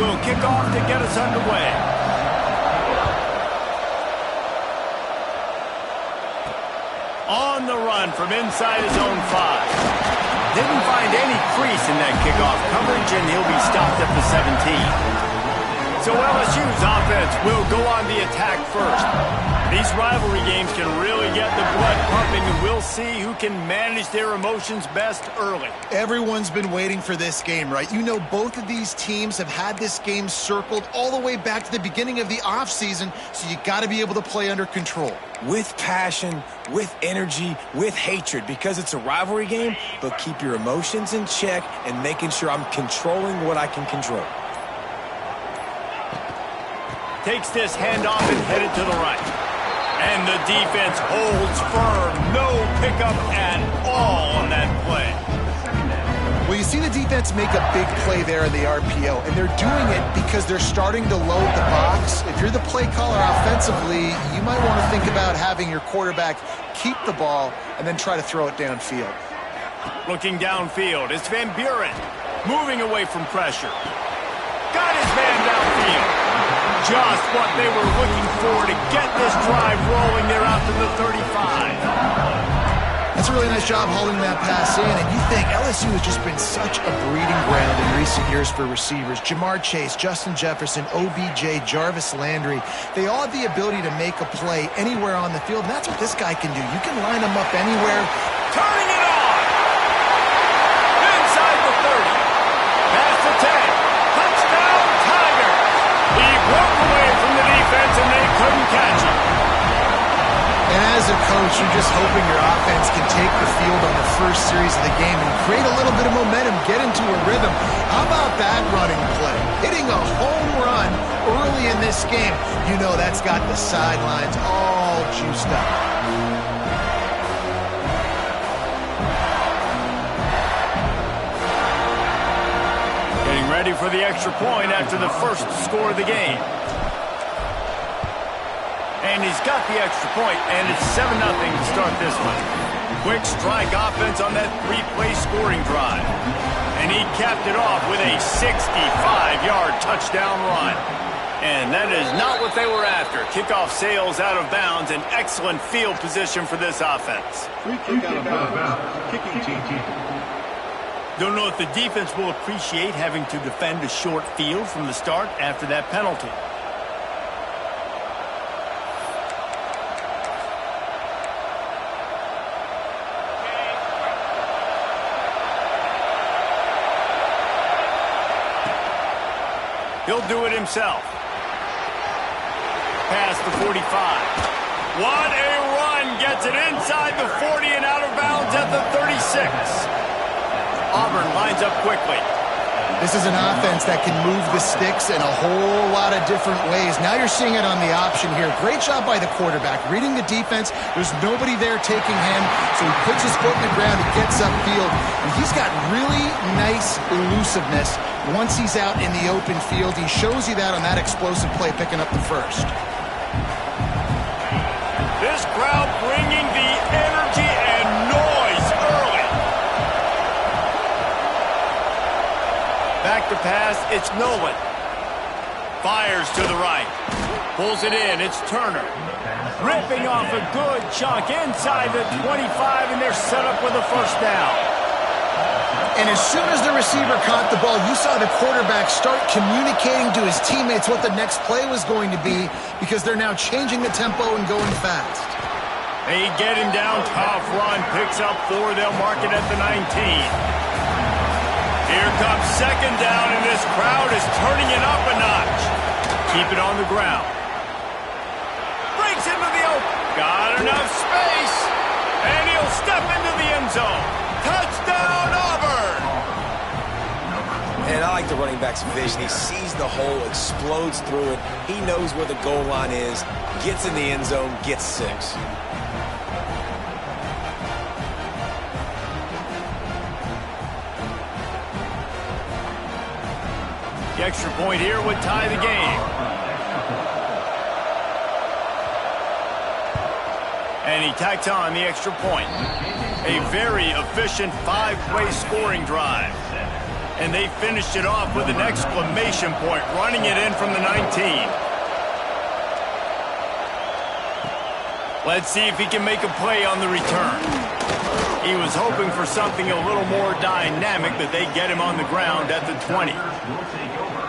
will kick off to get us underway. On the run from inside his own 5. Didn't find any crease in that kickoff coverage, and he'll be stopped at the 17. So LSU's offense will go on the attack first. These rivalry games can really get the blood pumping, and we'll see who can manage their emotions best early. Everyone's been waiting for this game, right? You know, both of these teams have had this game circled all the way back to the beginning of the offseason, so you got to be able to play under control. With passion, with energy, with hatred, because it's a rivalry game, but keep your emotions in check and making sure I'm controlling what I can control. Takes this handoff and headed to the right. And the defense holds firm. No pickup at all on that play. Well, you see the defense make a big play there in the RPO, and they're doing it because they're starting to load the box. If you're the play caller offensively, you might want to think about having your quarterback keep the ball and then try to throw it downfield. Looking downfield, it's Van Buren moving away from pressure. Got his man downfield. Just what they were looking for to get this drive rolling there out to the 35. That's a really nice job holding that pass in, and you think LSU has just been such a breeding ground in recent years for receivers. Jamar Chase, Justin Jefferson, OBJ, Jarvis Landry, they all have the ability to make a play anywhere on the field, and that's what this guy can do. You can line him up anywhere. Turning it on! Inside the 30. Past the 10. Touchdown, Tiger! He broke away from the defense, and they couldn't catch him. And as a coach, you're just hoping your offense can take the field on the first series of the game and create a little bit of momentum, get into a rhythm. How about that running play? Hitting a home run early in this game. You know that's got the sidelines all juiced up. Getting ready for the extra point after the first score of the game. And he's got the extra point, and it's 7-0 to start this one. Quick strike offense on that 3-play scoring drive. And he capped it off with a 65-yard touchdown run. And that is not what they were after. Kickoff sails out of bounds, an excellent field position for this offense. Free kick out of bounds. Kicking team. Don't know if the defense will appreciate having to defend a short field from the start after that penalty. He'll do it himself. Past the 45. What a run! Gets it inside the 40 and out of bounds at the 36. Auburn lines up quickly. This is an offense that can move the sticks in a whole lot of different ways. Now you're seeing it on the option here. Great job by the quarterback. Reading the defense, there's nobody there taking him, so he puts his foot in the ground, he gets upfield, and he's got really nice elusiveness once he's out in the open field. He shows you that on that explosive play, picking up the first. This crowd bringing the energy and noise early. Back to pass, it's Nolan. Fires to the right. Pulls it in, it's Turner. Ripping off a good chunk inside the 25, and they're set up with a first down. And as soon as the receiver caught the ball, you saw the quarterback start communicating to his teammates what the next play was going to be, because they're now changing the tempo and going fast. They get him down, tough run, picks up 4, they'll mark it at the 19. Here comes second down, and this crowd is turning it up a notch. Keep it on the ground. Breaks into the open. Got enough space, and he'll step into the end zone. Touchdown, Auburn! And I like the running back's vision. He sees the hole, explodes through it. He knows where the goal line is, gets in the end zone, gets 6. The extra point here would tie the game. And he tacks on the extra point. A very efficient 5-play scoring drive. And they finished it off with an exclamation point, running it in from the 19. Let's see if he can make a play on the return. He was hoping for something a little more dynamic, but they get him on the ground at the 20.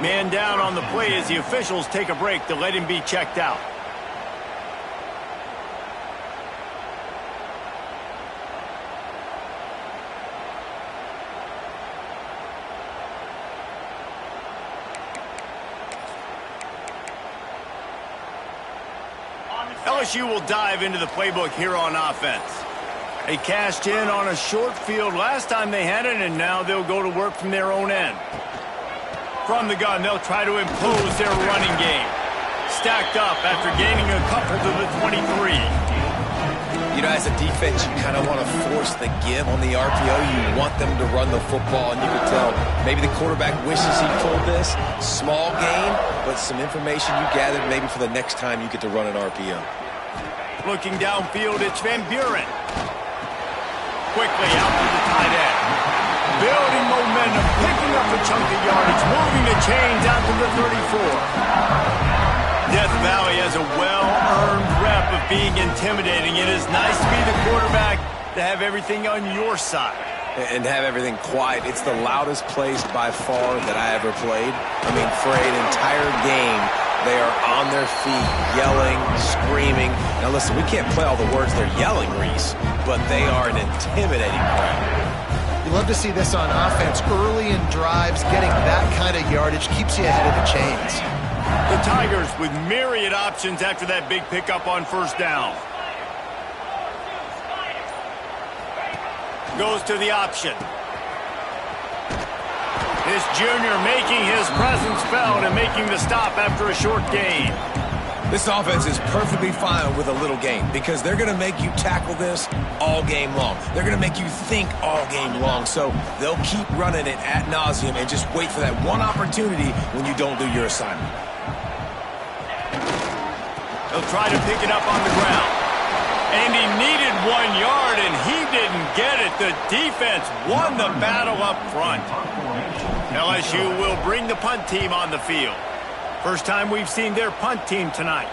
Man down on the play as the officials take a break to let him be checked out. LSU will dive into the playbook here on offense. They cashed in on a short field last time they had it, and now they'll go to work from their own end. From the gun, they'll try to impose their running game. Stacked up after gaining a couple to the 23. You know, as a defense, you kind of want to force the give on the RPO. You want them to run the football, and you can tell maybe the quarterback wishes he pulled this. Small gain, but some information you gathered maybe for the next time you get to run an RPO. Looking downfield, it's Van Buren. Quickly out to the tight end. Building momentum, picking up a chunk of yardage, moving the chains out to the 34. Death Valley has a well-earned rep of being intimidating. It is nice to be the quarterback, to have everything on your side. And have everything quiet. It's the loudest place by far that I ever played. I mean, for an entire game, they are on their feet, yelling, screaming. Now listen, we can't play all the words they're yelling, Reese, but they are an intimidating crowd. You love to see this on offense. Early in drives, getting that kind of yardage keeps you ahead of the chains. The Tigers with myriad options after that big pickup on first down. Goes to the option. This junior making his presence felt and making the stop after a short gain. This offense is perfectly fine with a little game because they're going to make you tackle this all game long. They're going to make you think all game long. So they'll keep running it ad nauseum and just wait for that one opportunity when you don't do your assignment. They'll try to pick it up on the ground. And he needed 1 yard, and he didn't get it. The defense won the battle up front. LSU will bring the punt team on the field. First time we've seen their punt team tonight.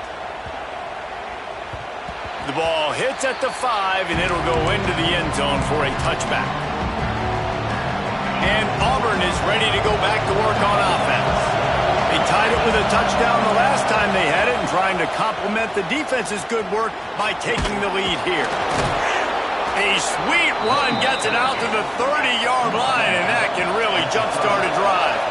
The ball hits at the 5, and it'll go into the end zone for a touchback. And Auburn is ready to go back to work on offense. They tied it with a touchdown the last time they had it and trying to complement the defense's good work by taking the lead here. A sweet run gets it out to the 30-yard line, and that can really jumpstart a drive.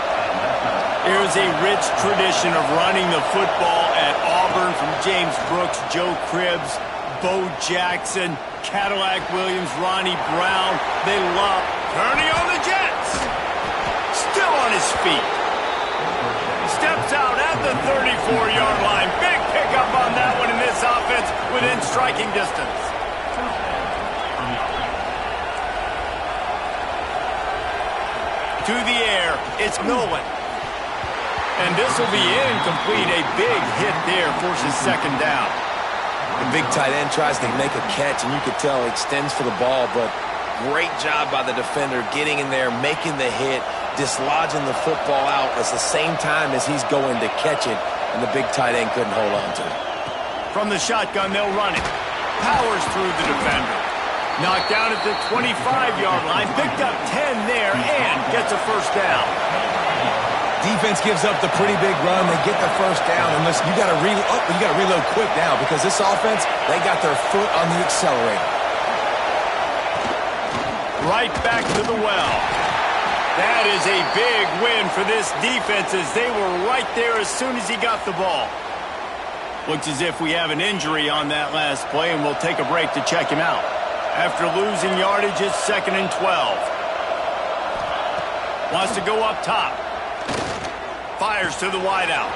There's a rich tradition of running the football at Auburn from James Brooks, Joe Cribbs, Bo Jackson, Cadillac Williams, Ronnie Brown. They love turning on the Jets. Still on his feet. Steps out at the 34-yard line. Big pickup on that one in this offense within striking distance. To the air, it's Nolan. And this will be incomplete. A big hit there forces second down. The big tight end tries to make a catch, and you could tell he extends for the ball, but great job by the defender getting in there, making the hit, dislodging the football out at the same time as he's going to catch it, and the big tight end couldn't hold on to it. From the shotgun, they'll run it. Powers through the defender. Knocked down at the 25-yard line, picked up 10 there, and gets a first down. Defense gives up the pretty big run. They get the first down, and listen, you got to reload quick now because this offense, they got their foot on the accelerator. Right back to the well. That is a big win for this defense as they were right there as soon as he got the ball. Looks as if we have an injury on that last play, and we'll take a break to check him out. After losing yardage, it's 2nd and 12. Wants to go up top. Fires to the wideout.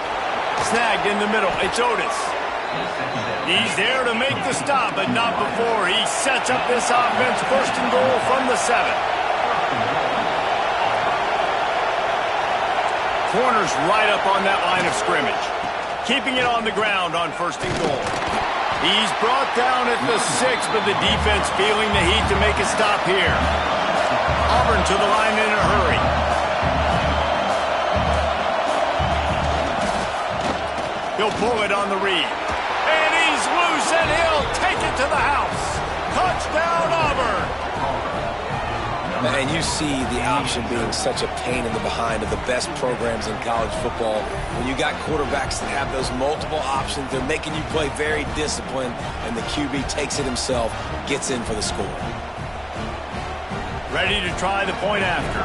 Snagged in the middle. It's Otis. He's there to make the stop, but not before. He sets up this offense 1st and goal from the 7. Corners right up on that line of scrimmage. Keeping it on the ground on 1st and goal. He's brought down at the 6, but the defense feeling the heat to make a stop here. Auburn to the line in a hurry. He'll pull it on the read. And he's loose, and he'll take it to the house. Touchdown, Auburn. And you see the option being such a pain in the behind of the best programs in college football. When you got quarterbacks that have those multiple options, they're making you play very disciplined, and the QB takes it himself, gets in for the score. Ready to try the point after.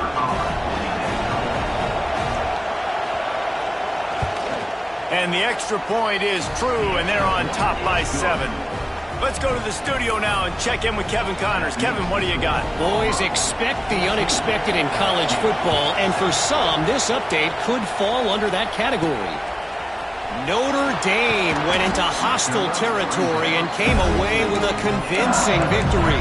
And the extra point is true, and they're on top by 7. Let's go to the studio now and check in with Kevin Connors. Kevin, what do you got? Boys, expect the unexpected in college football, and for some, this update could fall under that category. Notre Dame went into hostile territory and came away with a convincing victory.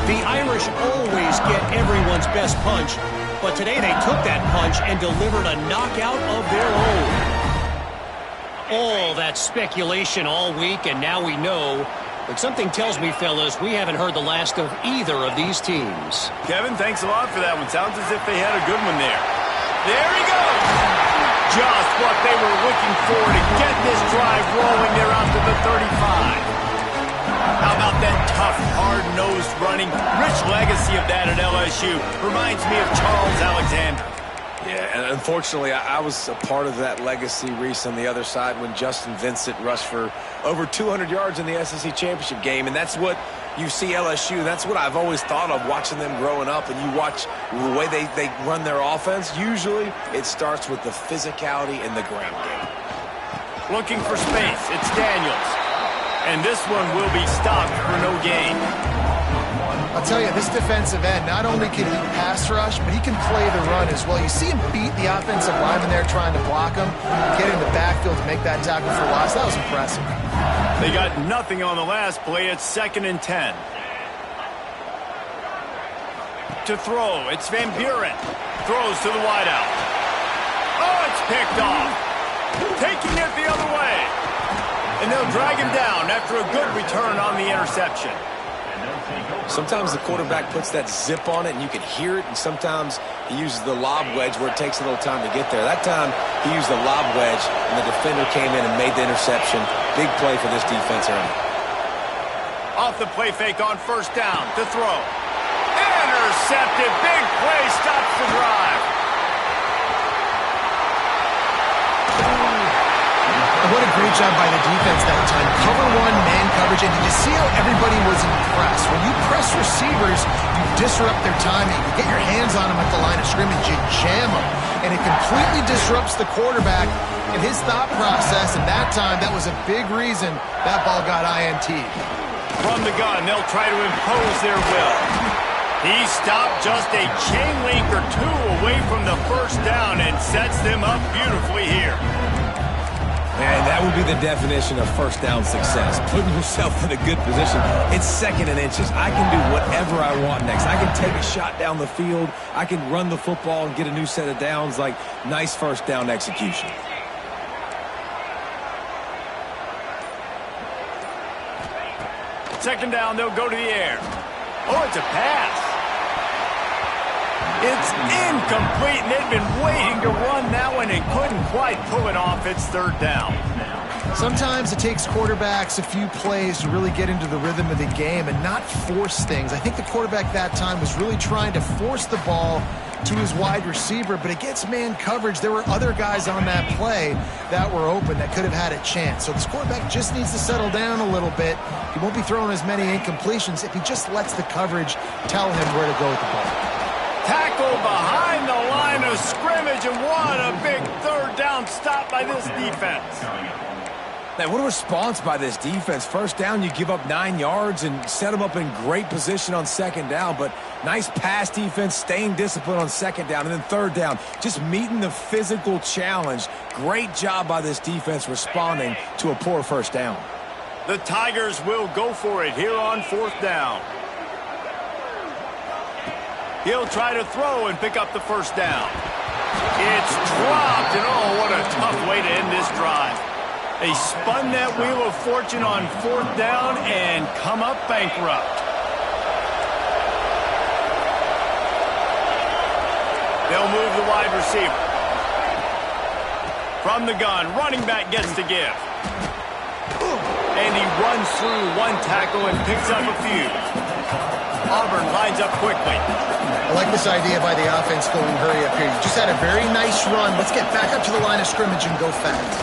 The Irish always get everyone's best punch, but today they took that punch and delivered a knockout of their own. All that speculation all week, and now we know. But something tells me, fellas, we haven't heard the last of either of these teams. Kevin, thanks a lot for that one. Sounds as if they had a good one there. There he goes! Just what they were looking for to get this drive rolling there out to the 35. How about that tough, hard-nosed running? Rich legacy of that at LSU. Reminds me of Charles Alexander. Yeah, and unfortunately, I was a part of that legacy, Reese, on the other side when Justin Vincent rushed for over 200 yards in the SEC championship game, and that's what you see LSU. That's what I've always thought of watching them growing up, and you watch the way they run their offense. Usually, it starts with the physicality in the ground game. Looking for space. It's Daniels. And this one will be stopped for no gain. I'll tell you, this defensive end, not only can he pass rush, but he can play the run as well. You see him beat the offensive lineman there trying to block him, get in the backfield to make that tackle for loss. That was impressive. They got nothing on the last play. It's 2nd and 10. To throw, it's Van Buren. Throws to the wideout. Oh, it's picked off. Taking it the other way. And they'll drag him down after a good return on the interception. Sometimes the quarterback puts that zip on it and you can hear it, and sometimes he uses the lob wedge where it takes a little time to get there. That time he used the lob wedge and the defender came in and made the interception. Big play for this defense early. Off the play fake on 1st down to throw. Intercepted. Big play stops the drive. What a great job by the defense that time. Cover 1, man coverage, and did you see how everybody was impressed? When you press receivers, you disrupt their timing. You get your hands on them at the line of scrimmage, you jam them, and it completely disrupts the quarterback and his thought process, and that time, that was a big reason that ball got INT. From the gun, they'll try to impose their will. He stopped just a chain link or two away from the 1st down and sets them up beautifully here. And that would be the definition of 1st down success. Putting yourself in a good position. It's 2nd and inches. I can do whatever I want next. I can take a shot down the field. I can run the football and get a new set of downs. Like, nice 1st down execution. Second down, they'll go to the air. Oh, it's a pass. It's incomplete, and they've been waiting to run that one and couldn't quite pull it off. It's 3rd down. Sometimes it takes quarterbacks a few plays to really get into the rhythm of the game and not force things. I think the quarterback that time was really trying to force the ball to his wide receiver, but against man coverage, there were other guys on that play that were open that could have had a chance. So this quarterback just needs to settle down a little bit. He won't be throwing as many incompletions if he just lets the coverage tell him where to go with the ball. Tackle behind the line of scrimmage, and what a big 3rd down stop by this defense. Man, what a response by this defense. 1st down, you give up 9 yards and set them up in great position on 2nd down, but nice pass defense, staying disciplined on 2nd down, and then 3rd down, just meeting the physical challenge. Great job by this defense responding to a poor 1st down. The Tigers will go for it here on 4th down. He'll try to throw and pick up the 1st down. It's dropped, and oh, what a tough way to end this drive. They spun that wheel of fortune on 4th down and come up bankrupt. They'll move the wide receiver. From the gun, running back gets to give. And he runs through one tackle and picks up a few. Auburn lines up quickly. I like this idea by the offense going hurry up here. You just had a very nice run. Let's get back up to the line of scrimmage and go fast.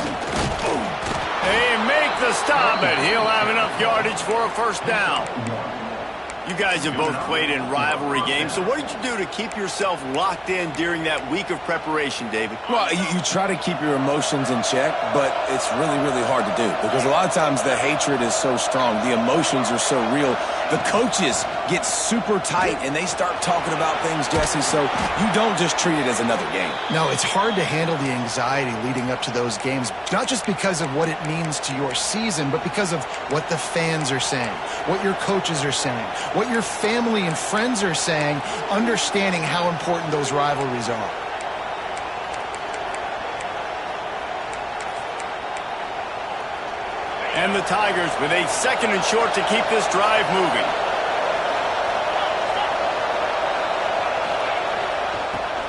They make the stop, and he'll have enough yardage for a first down. You guys have both played in rivalry games, so what did you do to keep yourself locked in during that week of preparation, David? Well, you try to keep your emotions in check, but it's really, really hard to do because a lot of times the hatred is so strong. The emotions are so real. The coaches get super tight, and they start talking about things, Jesse, so you don't just treat it as another game. No, it's hard to handle the anxiety leading up to those games, not just because of what it means to your season, but because of what the fans are saying, what your coaches are saying, what your family and friends are saying, understanding how important those rivalries are. And the Tigers with a second and short to keep this drive moving.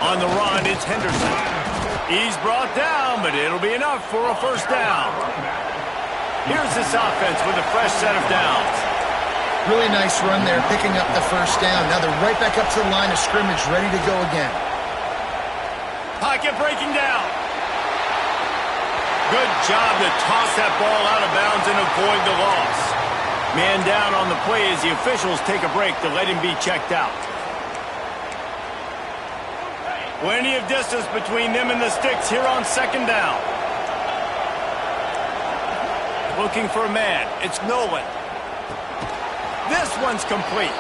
On the run, it's Henderson. He's brought down, but it'll be enough for a first down. Here's this offense with a fresh set of downs. Really nice run there, picking up the first down. Now they're right back up to the line of scrimmage, ready to go again. Pocket breaking down. Good job to toss that ball out of bounds and avoid the loss. Man down on the play as the officials take a break to let him be checked out. Plenty of distance between them and the sticks here on second down. Looking for a man. It's Nolan. This one's complete.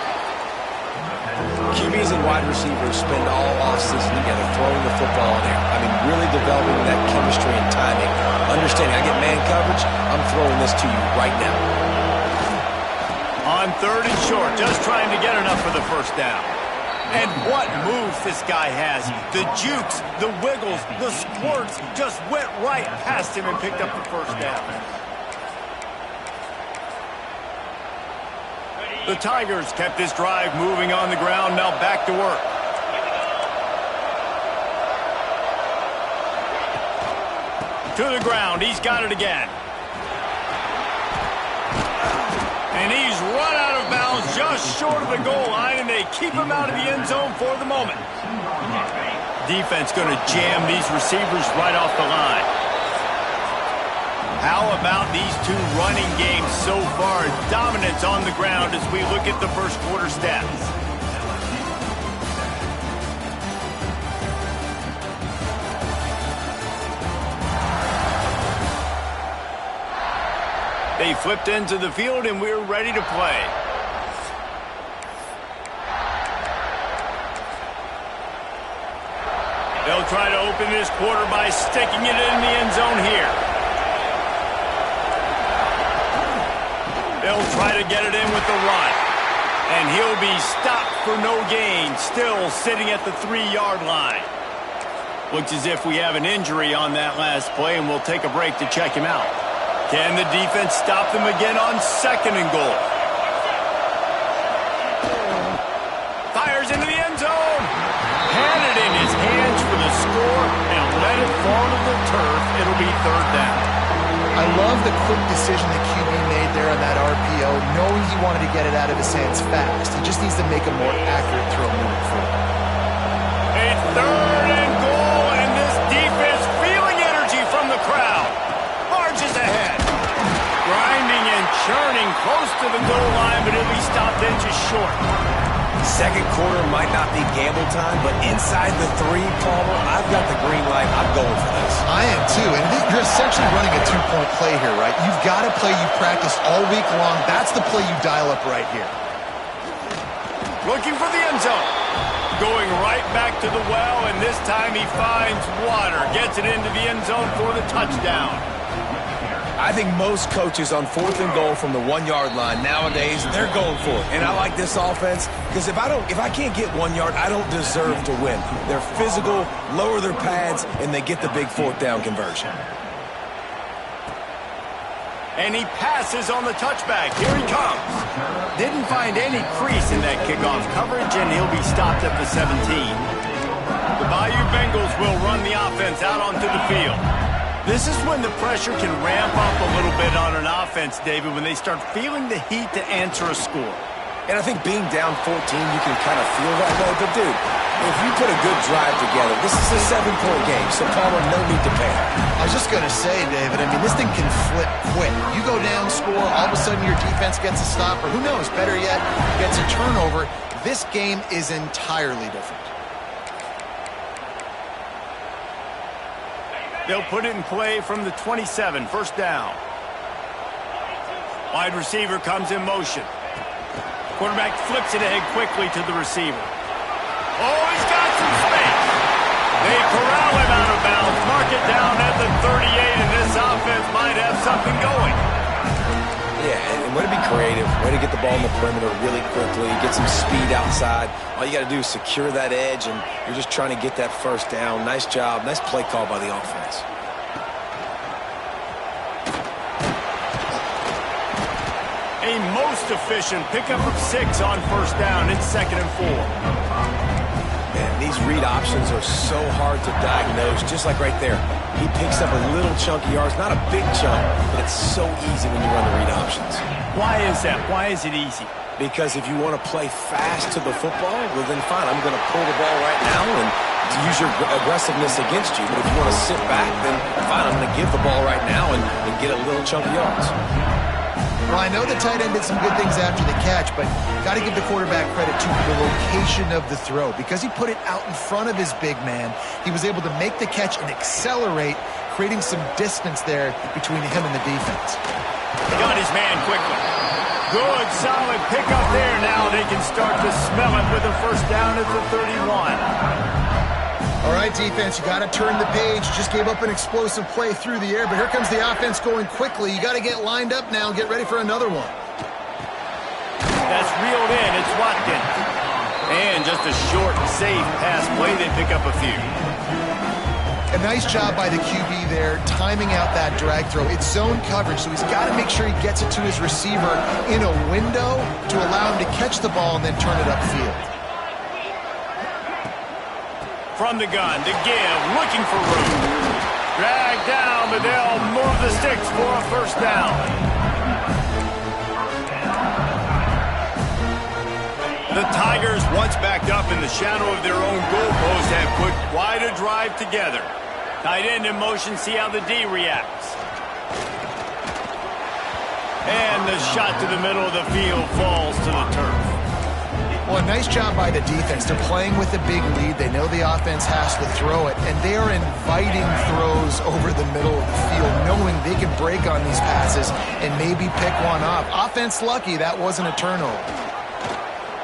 QBs and wide receivers spend all offseason together throwing the football in there. I mean, really developing that chemistry and timing. Understanding I get man coverage, I'm throwing this to you right now. On third and short, just trying to get enough for the first down. And what moves this guy has. The jukes, the wiggles, the squirts just went right past him and picked up the first down. The Tigers kept this drive moving on the ground, now back to work. To the ground, he's got it again. And he's run out of bounds just short of the goal line, and they keep him out of the end zone for the moment. Defense going to jam these receivers right off the line. How about these two running games so far? Dominance on the ground as we look at the first quarter stats. They flipped into the field and we're ready to play. They'll try to open this quarter by sticking it in the end zone here. They'll try to get it in with the run. And he'll be stopped for no gain, still sitting at the 3-yard line. Looks as if we have an injury on that last play, and we'll take a break to check him out. Can the defense stop them again on second and goal? Fires into the end zone. Had it in his hands for the score and let it fall to the turf. It'll be third down. I love the quick decision that QB made there on that RPO, knowing he wanted to get it out of his hands fast. He just needs to make a more accurate throw moving forward. A third and goal, and this defense feeling energy from the crowd. Marches ahead. Grinding and churning close to the goal line, but he'll be stopped inches short. Second quarter might not be gamble time, but inside the 3, Palmer, I've got the green light. I'm going for this. I am too, and you're essentially running a 2-point play here, right? You've got a play you've practiced all week long. That's the play you dial up right here. Looking for the end zone. Going right back to the well, and this time he finds water. Gets it into the end zone for the touchdown. I think most coaches on 4th and goal from the 1-yard line nowadays, they're going for it. And I like this offense because if I can't get 1 yard, I don't deserve to win. They're physical, lower their pads, and they get the big 4th down conversion. And he passes on the touchback. Here he comes. Didn't find any crease in that kickoff coverage, and he'll be stopped at the 17. The Bayou Bengals will run the offense out onto the field. This is when the pressure can ramp up a little bit on an offense, David, when they start feeling the heat to answer a score. And I think being down 14, you can kind of feel that way. But, dude, if you put a good drive together, this is a 7-point game, so Palmer, no need to panic. I was just going to say, David, I mean, this thing can flip quick. You go down, score, all of a sudden your defense gets a stop, or who knows, better yet, gets a turnover. This game is entirely different. They'll put it in play from the 27, first down. Wide receiver comes in motion. Quarterback flips it ahead quickly to the receiver. Oh, he's got some space. They corral him out of bounds, mark it down at the 38, and this offense might have something going. Yeah, and way to be creative, way to get the ball in the perimeter really quickly, get some speed outside. All you got to do is secure that edge, and you're just trying to get that first down. Nice job, nice play call by the offense. A most efficient pickup of 6 on first down. It's 2nd and 4. Man, these read options are so hard to diagnose, just like right there. He picks up a little chunk of yards, not a big chunk, but it's so easy when you run the read options. Why is that? Why is it easy? Because if you want to play fast to the football, well then fine, I'm going to pull the ball right now and to use your aggressiveness against you. But if you want to sit back, then fine, I'm going to give the ball right now and get a little chunk of yards. Well, I know the tight end did some good things after the catch, but got to give the quarterback credit to the location of the throw. Because he put it out in front of his big man, he was able to make the catch and accelerate, creating some distance there between him and the defense. He got his man quickly. Good, solid pickup there. Now they can start to smell it with a first down at the 31. All right, defense, you got to turn the page. Just gave up an explosive play through the air, but here comes the offense going quickly. You got to get lined up now and get ready for another one. That's reeled in. It's Watkins. And just a short, safe pass play. They pick up a few. A nice job by the QB there, timing out that drag throw. It's zone coverage, so he's got to make sure he gets it to his receiver in a window to allow him to catch the ball and then turn it upfield. From the gun to give, looking for room. Drag down, but they'll move the sticks for a first down. The Tigers, once backed up in the shadow of their own goalpost, have put quite a drive together. Tight end in motion, see how the D reacts. And the shot to the middle of the field falls to the turf. Well, a nice job by the defense. They're playing with a big lead. They know the offense has to throw it, and they are inviting throws over the middle of the field, knowing they can break on these passes and maybe pick one off. Offense lucky, that wasn't a turnover.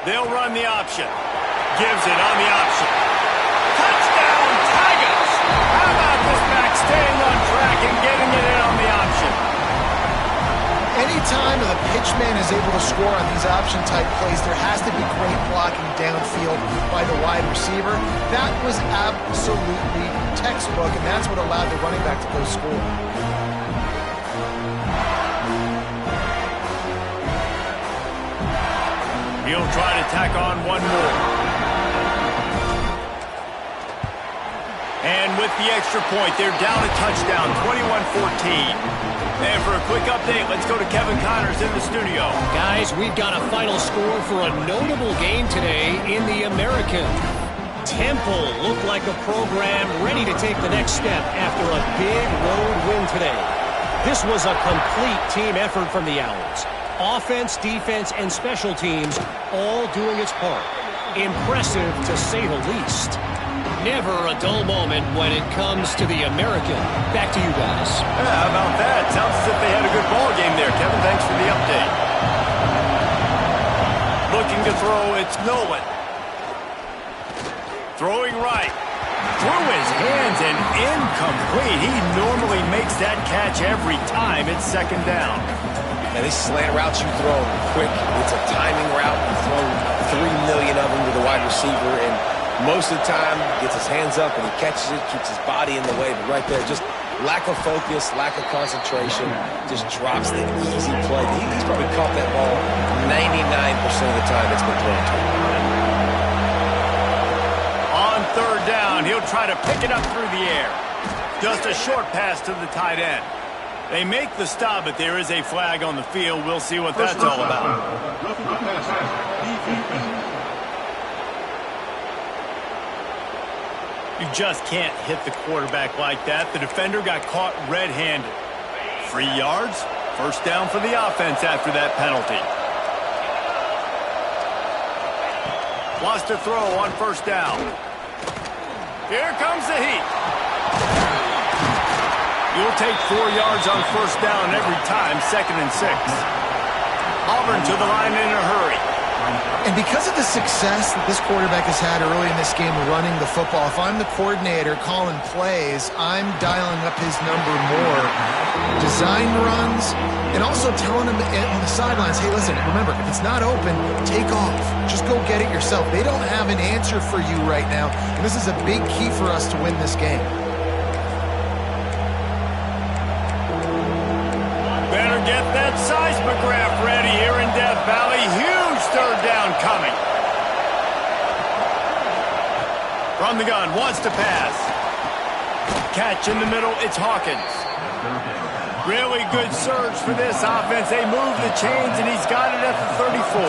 They'll run the option. Gives it on the option. Touchdown, Tigers! How about this back staying on track and getting it in on the option? Anytime the pitchman is able to score on these option-type plays, there has to be great blocking downfield by the wide receiver. That was absolutely textbook, and that's what allowed the running back to go score. He'll try to tack on one more. And with the extra point, they're down a touchdown, 21-14. And for a quick update, let's go to Kevin Connors in the studio. Guys, we've got a final score for a notable game today in the American. Temple looked like a program ready to take the next step after a big road win today. This was a complete team effort from the Owls. Offense, defense, and special teams all doing its part. Impressive, to say the least. Never a dull moment when it comes to the American. Back to you guys. Yeah, how about that? Sounds as if they had a good ball game there. Kevin, thanks for the update. Looking to throw, it's Nolan. Throwing right. Through his hands and incomplete. He normally makes that catch every time. It's 2nd down. And these slant routes you throw quick. It's a timing route. You throw 3 million of them to the wide receiver, and most of the time gets his hands up and he catches it, keeps his body in the way. But right there, just lack of focus, lack of concentration, just drops the easy play. He's probably caught that ball 99% of the time it's been thrown to him. On 3rd down, he'll try to pick it up through the air. Just a short pass to the tight end. They make the stop, but there is a flag on the field. We'll see what that's all about. You just can't hit the quarterback like that. The defender got caught red-handed. 3 yards, first down for the offense after that penalty. Wants to throw on first down. Here comes the heat. You'll take 4 yards on first down every time, 2nd and 6. Auburn to the line in a hurry. And because of the success that this quarterback has had early in this game running the football, if I'm the coordinator calling plays, I'm dialing up his number more. Design runs, and also telling him on the sidelines, hey, listen, remember, if it's not open, take off. Just go get it yourself. They don't have an answer for you right now, and this is a big key for us to win this game. Better get that seismograph ready here in Death Valley. Huge third down coming. From the gun, wants to pass. Catch in the middle, it's Hawkins. Really good surge for this offense. They move the chains, and he's got it at the 34.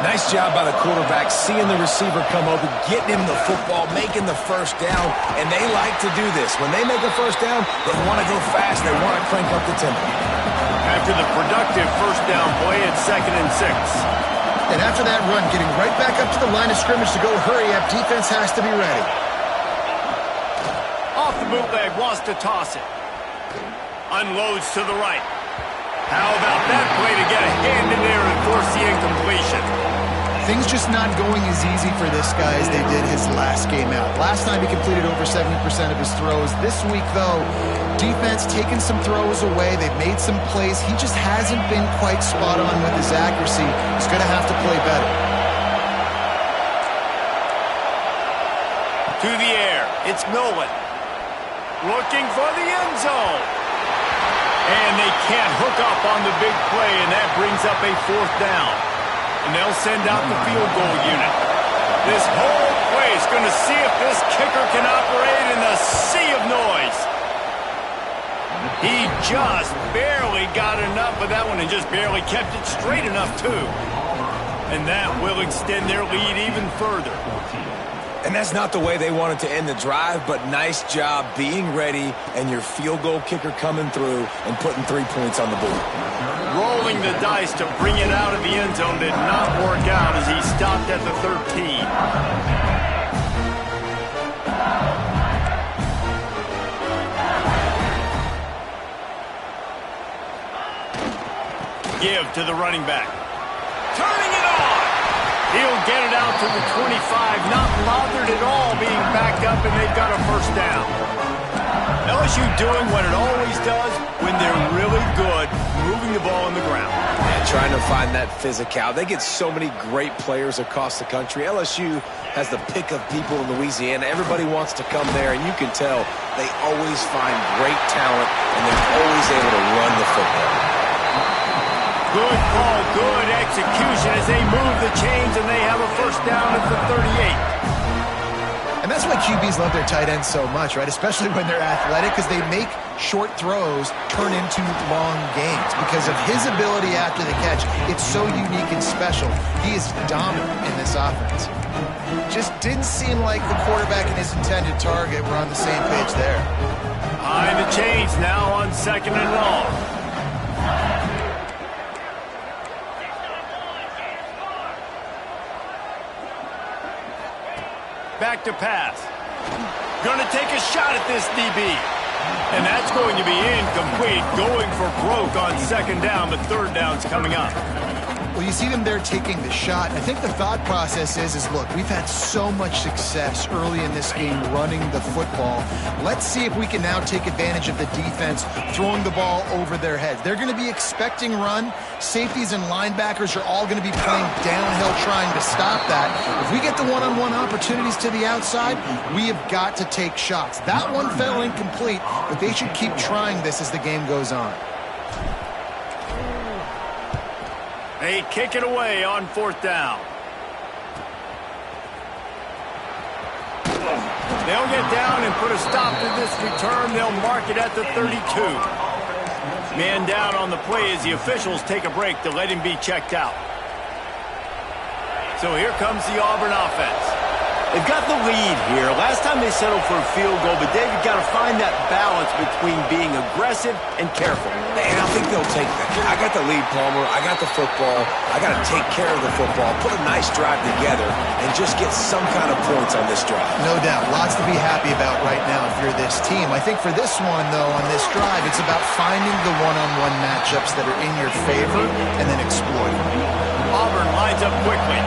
Nice job by the quarterback, seeing the receiver come over, getting him the football, making the first down, and they like to do this. When they make a first down, they want to go fast, they want to crank up the tempo. After the productive first down play, it's 2nd and 6. And after that run, getting right back up to the line of scrimmage to go hurry up, defense has to be ready. Off the bootleg, wants to toss it. Unloads to the right. How about that play to get a hand in there and force the incompletion? Things just not going as easy for this guy as they did his last game out. Last time he completed over 70% of his throws. This week, though, defense taking some throws away. They've made some plays. He just hasn't been quite spot on with his accuracy. He's going to have to play better. To the air, it's Nolan. Looking for the end zone. And they can't hook up on the big play, and that brings up a 4th down. And they'll send out the field goal unit. This whole play is going to see if this kicker can operate in the sea of noise. He just barely got enough of that one and just barely kept it straight enough, too. And that will extend their lead even further. And that's not the way they wanted to end the drive, but nice job being ready and your field goal kicker coming through and putting 3 points on the board. Rolling the dice to bring it out of the end zone did not work out as he stopped at the 13. Give to the running back. Turning it on! He'll get it out to the 25, not bothered at all being backed up, and they've got a first down. LSU doing what it always does when they're really good, moving the ball on the ground. And trying to find that physical. They get so many great players across the country. LSU has the pick of people in Louisiana. Everybody wants to come there, and you can tell they always find great talent, and they're always able to run the football. Good call, good execution as they move the chains, and they have a first down at the 38. And that's why QBs love their tight ends so much, right? Especially when they're athletic, because they make short throws turn into long games. Because of his ability after the catch, it's so unique and special. He is dominant in this offense. Just didn't seem like the quarterback and his intended target were on the same page there. Behind the chains now on 2nd and long. Back to pass. Going to take a shot at this DB. And that's going to be incomplete. Going for broke on 2nd down, but 3rd down's coming up. Well, you see them there taking the shot. I think the thought process is look, we've had so much success early in this game running the football. Let's see if we can now take advantage of the defense throwing the ball over their heads. They're going to be expecting run. Safeties and linebackers are all going to be playing downhill trying to stop that. If we get the one-on-one opportunities to the outside, we have got to take shots. That one fell incomplete, but they should keep trying this as the game goes on. They kick it away on 4th down. They'll get down and put a stop to this return. They'll mark it at the 32. Man down on the play as the officials take a break to let him be checked out. So here comes the Auburn offense. They've got the lead here. Last time they settled for a field goal, but Dave, you've got to find that balance between being aggressive and careful. And I think they'll take that. I got the lead, Palmer. I got the football. I got to take care of the football, put a nice drive together, and just get some kind of points on this drive. No doubt. Lots to be happy about right now if you're this team. I think for this one, though, on this drive, it's about finding the one-on-one matchups that are in your favor and then exploiting them. Auburn lines up quickly.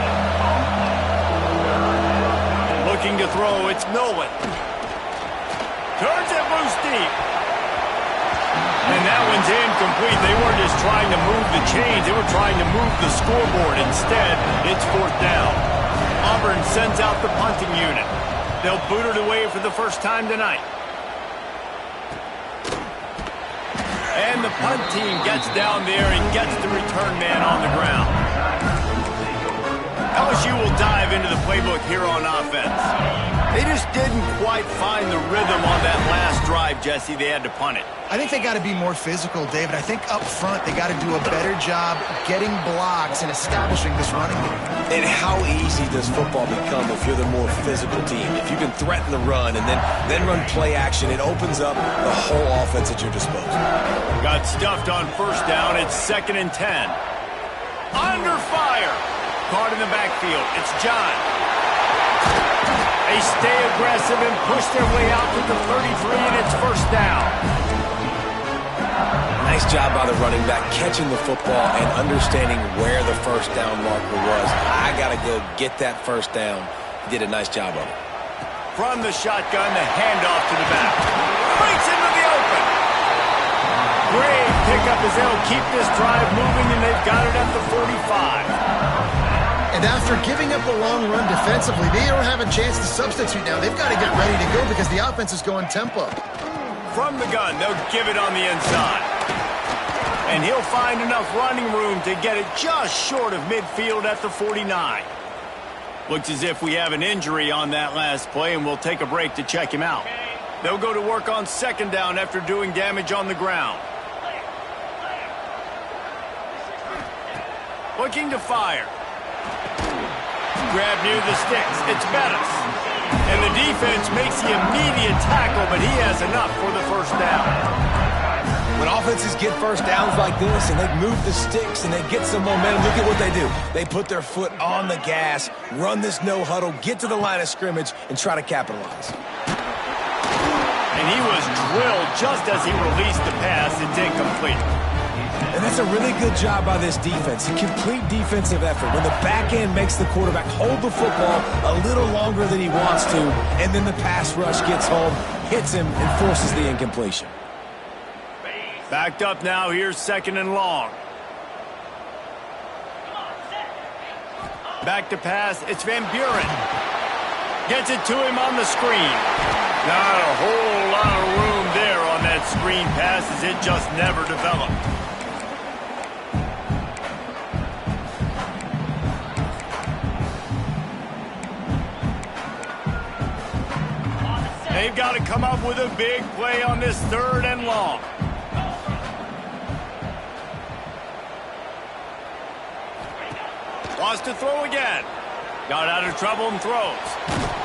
Looking to throw, it's Nolan. Turns it loose deep. And that one's incomplete. They weren't just trying to move the chains. They were trying to move the scoreboard. Instead, it's 4th down. Auburn sends out the punting unit. They'll boot it away for the first time tonight. And the punt team gets down there and gets the return man on the ground. LSU will dive into the playbook here on offense. They just didn't quite find the rhythm on that last drive, Jesse. They had to punt it. I think they got to be more physical, David. I think up front they got to do a better job getting blocks and establishing this running game. And how easy does football become if you're the more physical team? If you can threaten the run and then run play action, it opens up the whole offense at your disposal. Got stuffed on 1st down. It's 2nd and 10. Under fire. Caught in the backfield. It's John. They stay aggressive and push their way out to the 33, and it's 1st down. Nice job by the running back catching the football and understanding where the 1st down marker was. I got to go get that 1st down. He did a nice job of it. From the shotgun, the handoff to the back. Breaks into the open. Great pickup as they'll keep this drive moving, and they've got it at the 45. And after giving up a long run defensively, they don't have a chance to substitute now. They've got to get ready to go because the offense is going tempo. From the gun, they'll give it on the inside. And he'll find enough running room to get it just short of midfield at the 49. Looks as if we have an injury on that last play, and we'll take a break to check him out. They'll go to work on 2nd down after doing damage on the ground. Looking to fire. Grab near the sticks. It's Bettis. And the defense makes the immediate tackle, but he has enough for the 1st down. When offenses get 1st downs like this and they move the sticks and they get some momentum, look at what they do. They put their foot on the gas, run this no huddle, get to the line of scrimmage, and try to capitalize. And he was drilled just as he released the pass. It's incomplete. And that's a really good job by this defense. A complete defensive effort. When the back end makes the quarterback hold the football a little longer than he wants to, and then the pass rush gets home, hits him, and forces the incompletion. Backed up now. Here's 2nd and long. Back to pass. It's Van Buren. Gets it to him on the screen. Not a whole lot of room there on that screen pass as it just never developed. They've got to come up with a big play on this 3rd and long. Wants to throw again. Got out of trouble and throws.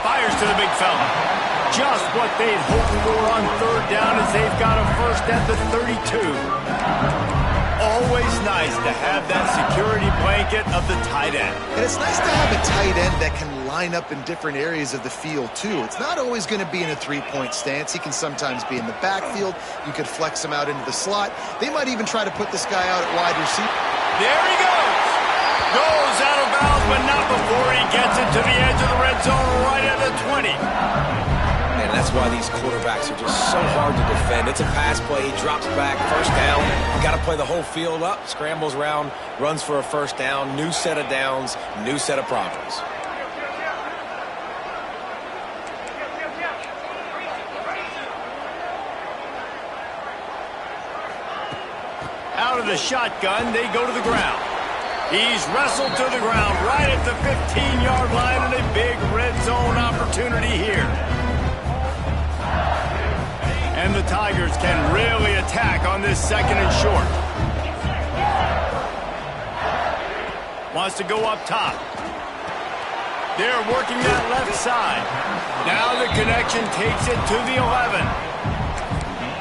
Fires to the big fella. Just what they'd hoped for on 3rd down as they've got a 1st at the 32. Always nice to have that security blanket of the tight end. And it's nice to have a tight end that can line up in different areas of the field, too. It's not always going to be in a 3-point stance. He can sometimes be in the backfield. You could flex him out into the slot. They might even try to put this guy out at wide receiver. There he goes. Goes out of bounds, but not before he gets it to the edge of the red zone right at the 20. And that's why these quarterbacks are just so hard to defend. It's a pass play. He drops back. 1st down. You got to play the whole field up. Scrambles around. Runs for a 1st down. New set of downs. New set of problems. Out of the shotgun, they go to the ground. He's wrestled to the ground right at the 15-yard line and a big red zone opportunity here. And the Tigers can really attack on this second and short. Wants to go up top. They're working that left side. Now the connection takes it to the 11.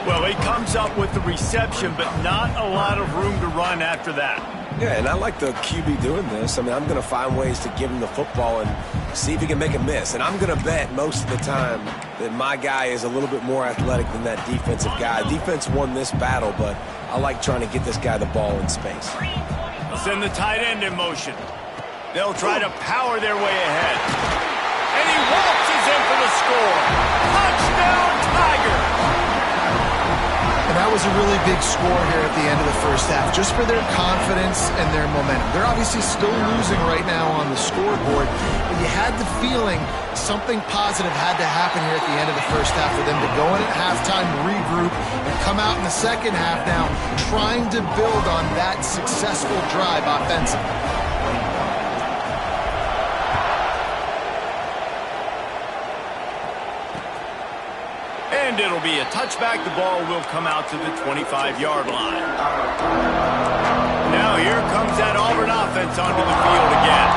Well, he comes up with the reception, but not a lot of room to run after that. Yeah, and I like the QB doing this. I mean, I'm going to find ways to give him the football and see if he can make a miss. And I'm going to bet most of the time that my guy is a little bit more athletic than that defensive guy. Defense won this battle, but I like trying to get this guy the ball in space. Send the tight end in motion. They'll try to power their way ahead. And he waltzes in for the score. Touchdown, Tigers! And that was a really big score here at the end of the first half, just for their confidence and their momentum. They're obviously still losing right now on the scoreboard, but you had the feeling something positive had to happen here at the end of the first half for them to go in at halftime, regroup, and come out in the second half now trying to build on that successful drive offensively. And it'll be a touchback. The ball will come out to the 25-yard line. Now here comes that Auburn offense onto the field again.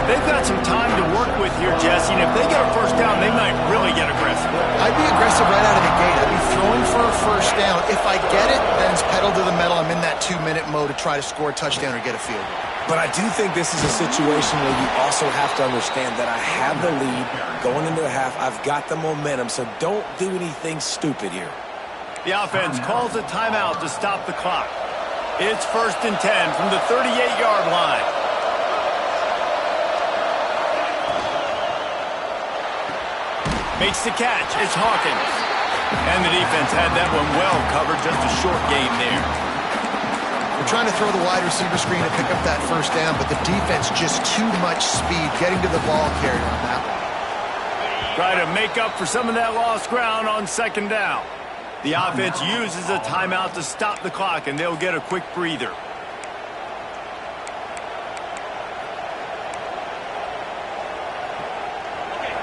They've got some time to work with here, Jesse, and if they get a first down, they might really get aggressive. I'd be aggressive right out of the gate. I'd be throwing for a first down. If I get it, then it's pedal to the metal. I'm in that 2-minute mode to try to score a touchdown or get a field goal. But I do think this is a situation where you also have to understand that I have the lead going into the half. I've got the momentum, so don't do anything stupid here. The offense calls a timeout to stop the clock. It's 1st and 10 from the 38-yard line. Makes the catch. It's Hawkins. And the defense had that one well covered. Just a short game there. They're trying to throw the wide receiver screen to pick up that first down, but the defense just too much speed getting to the ball carrier on that one. Try to make up for some of that lost ground on second down. The offense uses a timeout to stop the clock, and they'll get a quick breather.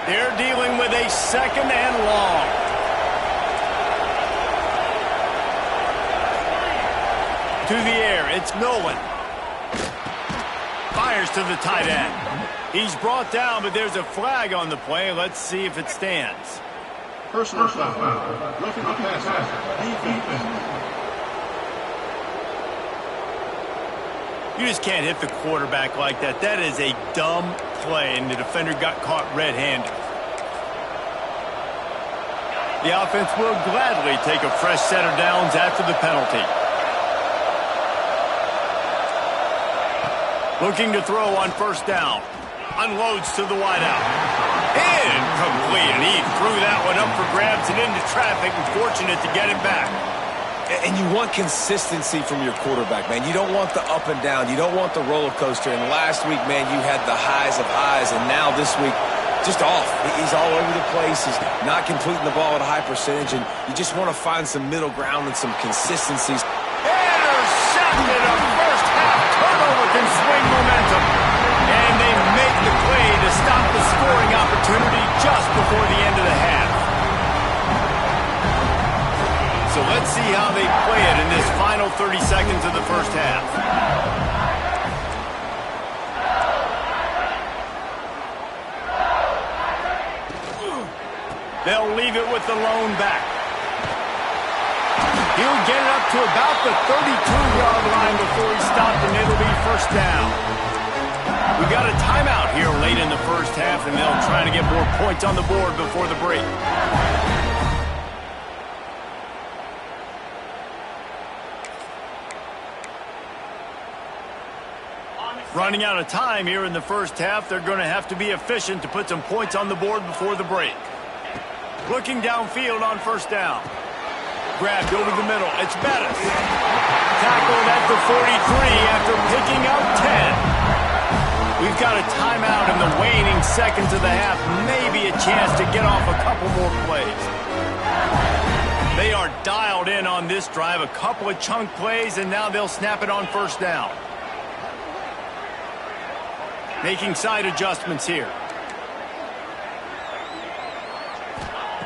They're dealing with a second and long. To the air, it's Nolan. Fires to the tight end. He's brought down, but there's a flag on the play. Let's see if it stands. Personal foul. Roughing the passer. Defense. You just can't hit the quarterback like that. That is a dumb play, and the defender got caught red-handed. The offense will gladly take a fresh set of downs after the penalty. Looking to throw on first down. Unloads to the wideout. Incomplete, and he threw that one up for grabs and into traffic, and fortunate to get it back. And you want consistency from your quarterback, man. You don't want the up and down. You don't want the roller coaster. And last week, man, you had the highs of highs, and now this week, just off. He's all over the place. He's not completing the ball at a high percentage, and you just want to find some middle ground and some consistencies. Intercepted a first half turnover can swing momentum. And they make the play to stop the scoring opportunity just before the end of the half. So let's see how they play it in this final 30 seconds of the first half. They'll leave it with the lone back. He'll get it up to about the 32-yard line before he's stopped, and it'll be first down. We got a timeout here late in the first half, and they'll try to get more points on the board before the break. Running out of time here in the first half, they're going to have to be efficient to put some points on the board before the break. Looking downfield on first down. Grabbed over the middle. It's Bettis. Tackled at the 43 after picking up 10. We've got a timeout in the waning seconds of the half. Maybe a chance to get off a couple more plays. They are dialed in on this drive. A couple of chunk plays, and now they'll snap it on first down. Making side adjustments here.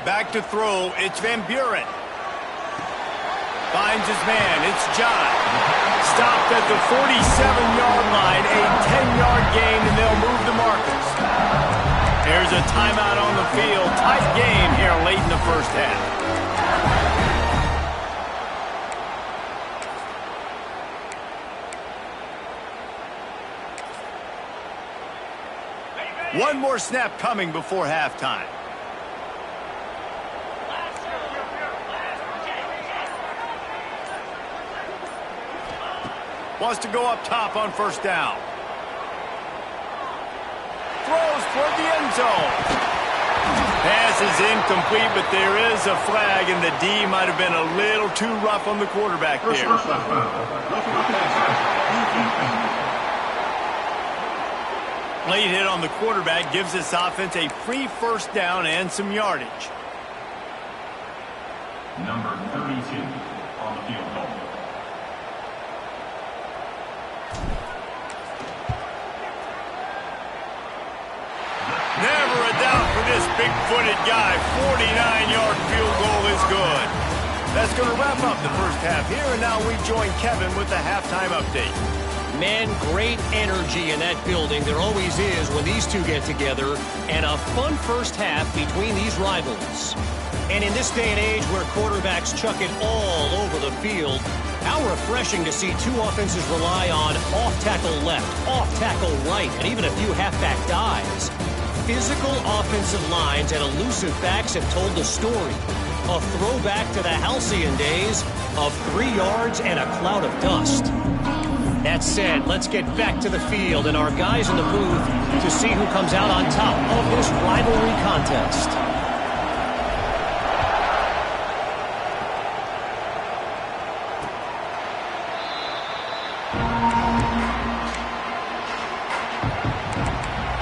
Back to throw. It's Van Buren. Finds his man. It's John. Stopped at the 47-yard line. A 10-yard gain, and they'll move the markers. There's a timeout on the field. Tight game here late in the first half. One more snap coming before halftime. Wants to go up top on first down. Throws toward the end zone. Pass is incomplete, but there is a flag, and the D might have been a little too rough on the quarterback there. Late hit on the quarterback gives this offense a free first down and some yardage. Number 32 on the field goal. Never a doubt for this big-footed guy. 49-yard field goal is good. That's going to wrap up the first half here, and now we join Kevin with the halftime update. Man, great energy in that building. There always is when these two get together, and a fun first half between these rivals. And in this day and age where quarterbacks chuck it all over the field, how refreshing to see two offenses rely on off-tackle left, off-tackle right, and even a few halfback dives. Physical offensive lines and elusive backs have told the story. A throwback to the halcyon days of 3 yards and a cloud of dust. That said, let's get back to the field and our guys in the booth to see who comes out on top of this rivalry contest.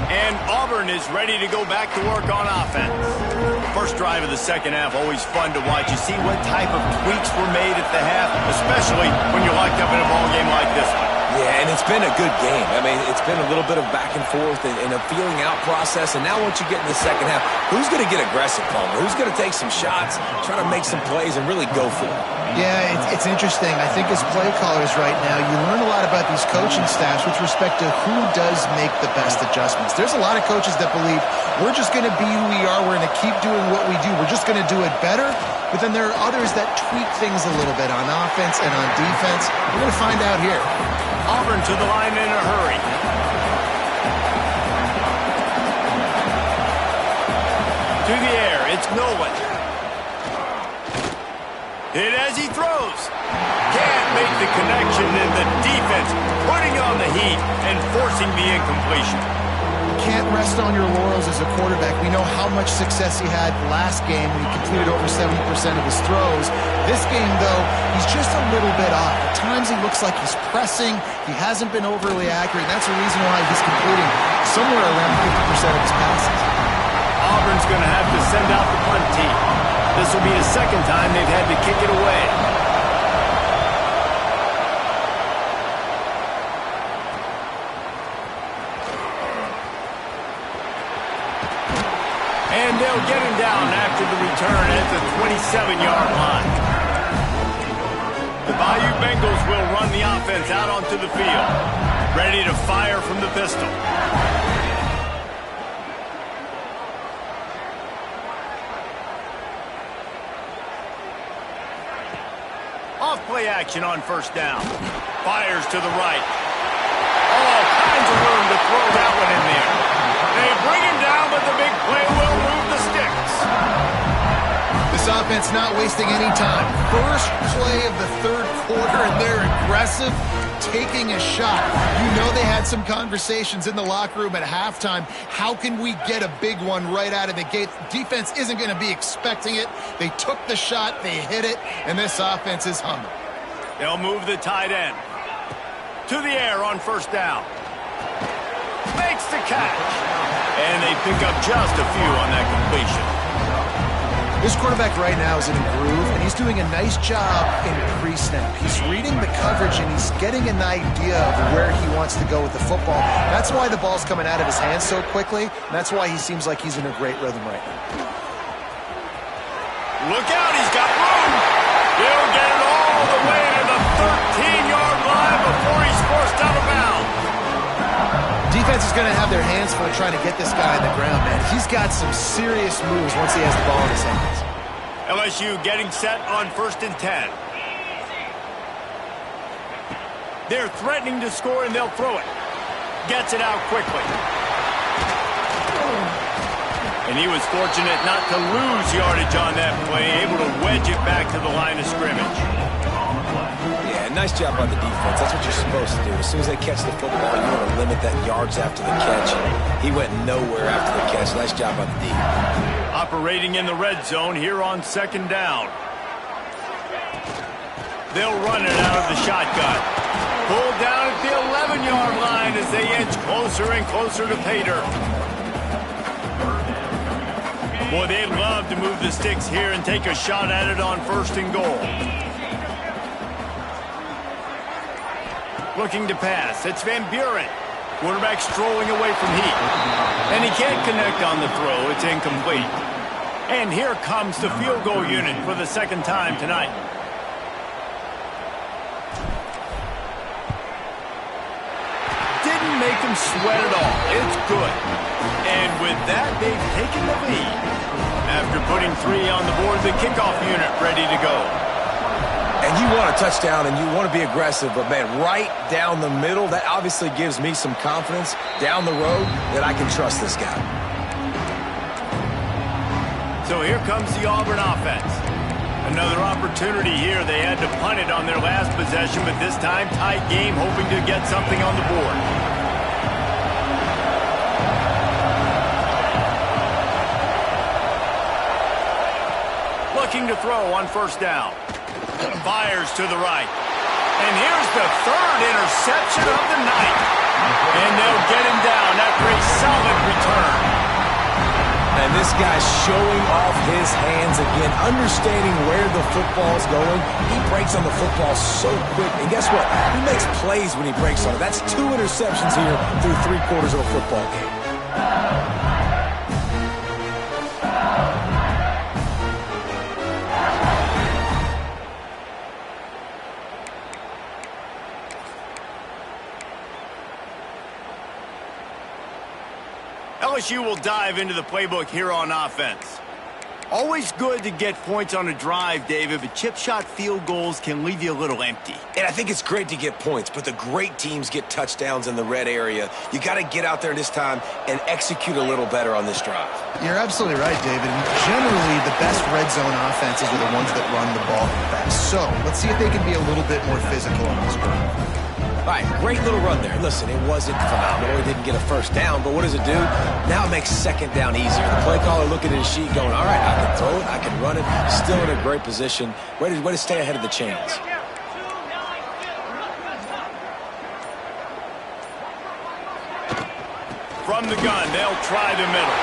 And Auburn is ready to go back to work on offense. First drive of the second half, always fun to watch. You see what type of tweaks were made at the half, especially when you're locked up in a ball game like this one. Yeah, and it's been a good game. I mean, it's been a little bit of back and forth and a feeling out process. And now once you get in the second half, who's going to get aggressive, Palmer? Who's going to take some shots, try to make some plays, and really go for it? Yeah, it's interesting. I think as play callers right now, you learn a lot about these coaching staffs with respect to who does make the best adjustments. There's a lot of coaches that believe we're just going to be who we are. We're going to keep doing what we do. We're just going to do it better. But then there are others that tweak things a little bit on offense and on defense. We're going to find out here. Auburn to the line in a hurry. To the air, it's Nolan. Hit as he throws. Can't make the connection, and the defense putting on the heat and forcing the incompletion. Can't rest on your laurels as a quarterback. We know how much success he had last game when he completed over 70% of his throws. This game, though, he's just a little bit off. At times he looks like he's pressing. He hasn't been overly accurate. That's the reason why he's completing somewhere around 50% of his passes. Auburn's going to have to send out the punt team. This will be the second time they've had to kick it away. And they'll get him down after the return at the 27-yard line. The Bayou Bengals will run the offense out onto the field, ready to fire from the pistol. Off play action on first down. Fires to the right. All kinds of room to throw that one in there. They bring him down, but the big play will move the sticks. This offense not wasting any time. First play of the third quarter, and they're aggressive, taking a shot. You know they had some conversations in the locker room at halftime. How can we get a big one right out of the gate? Defense isn't going to be expecting it. They took the shot, they hit it, and this offense is humming. They'll move the tight end. To the air on first down. Makes the catch. And they pick up just a few on that completion. This quarterback right now is in a groove, and he's doing a nice job in pre-snap. He's reading the coverage, and he's getting an idea of where he wants to go with the football. That's why the ball's coming out of his hands so quickly, and that's why he seems like he's in a great rhythm right now. Look out, he's got room. He'll get it all line before he's forced out of bounds. Defense is going to have their hands full trying to get this guy on the ground, man. He's got some serious moves once he has the ball in his hands. LSU getting set on 1st and 10. They're threatening to score, and they'll throw it. Gets it out quickly. And he was fortunate not to lose yardage on that play, able to wedge it back to the line of scrimmage. Yeah, nice job by the defense. That's what you're supposed to do. As soon as they catch the football, you want to limit that yards after the catch. He went nowhere after the catch. Nice job by the D. Operating in the red zone here on 2nd down. They'll run it out of the shotgun. Pulled down at the 11-yard line as they inch closer and closer to pay dirt. Boy, they'd love to move the sticks here and take a shot at it on 1st and goal. Looking to pass. It's Van Buren. Quarterback strolling away from heat. And he can't connect on the throw. It's incomplete. And here comes the field goal unit for the 2nd time tonight. Didn't make him sweat at all. It's good. And with that, they've taken the lead. After putting 3 on the board, the kickoff unit ready to go. And you want a touchdown and you want to be aggressive, but, man, right down the middle, that obviously gives me some confidence down the road that I can trust this guy. So here comes the Auburn offense. Another opportunity here. They had to punt it on their last possession, but this time tight game, hoping to get something on the board. Looking to throw on 1st down. Fires to the right. And here's the 3rd interception of the night. And they'll get him down after a solid return. And this guy's showing off his hands again, understanding where the football's going. He breaks on the football so quick. And guess what? He makes plays when he breaks on it. That's 2 interceptions here through 3/4 of a football game. LSU will dive into the playbook here on offense. Always good to get points on a drive, David, but chip shot field goals can leave you a little empty. And I think it's great to get points, but the great teams get touchdowns in the red area. You got to get out there this time and execute a little better on this drive. You're absolutely right, David. Generally, the best red zone offenses are the ones that run the ball best. So let's see if they can be a little bit more physical on this drive. All right, great little run there. Listen, it wasn't phenomenal. He didn't get a 1st down, but what does it do? Now it makes 2nd down easier. The play caller looking at his sheet going, all right, I can throw it, I can run it. Still in a great position. Way to stay ahead of the chains. From the gun, they'll try the middle.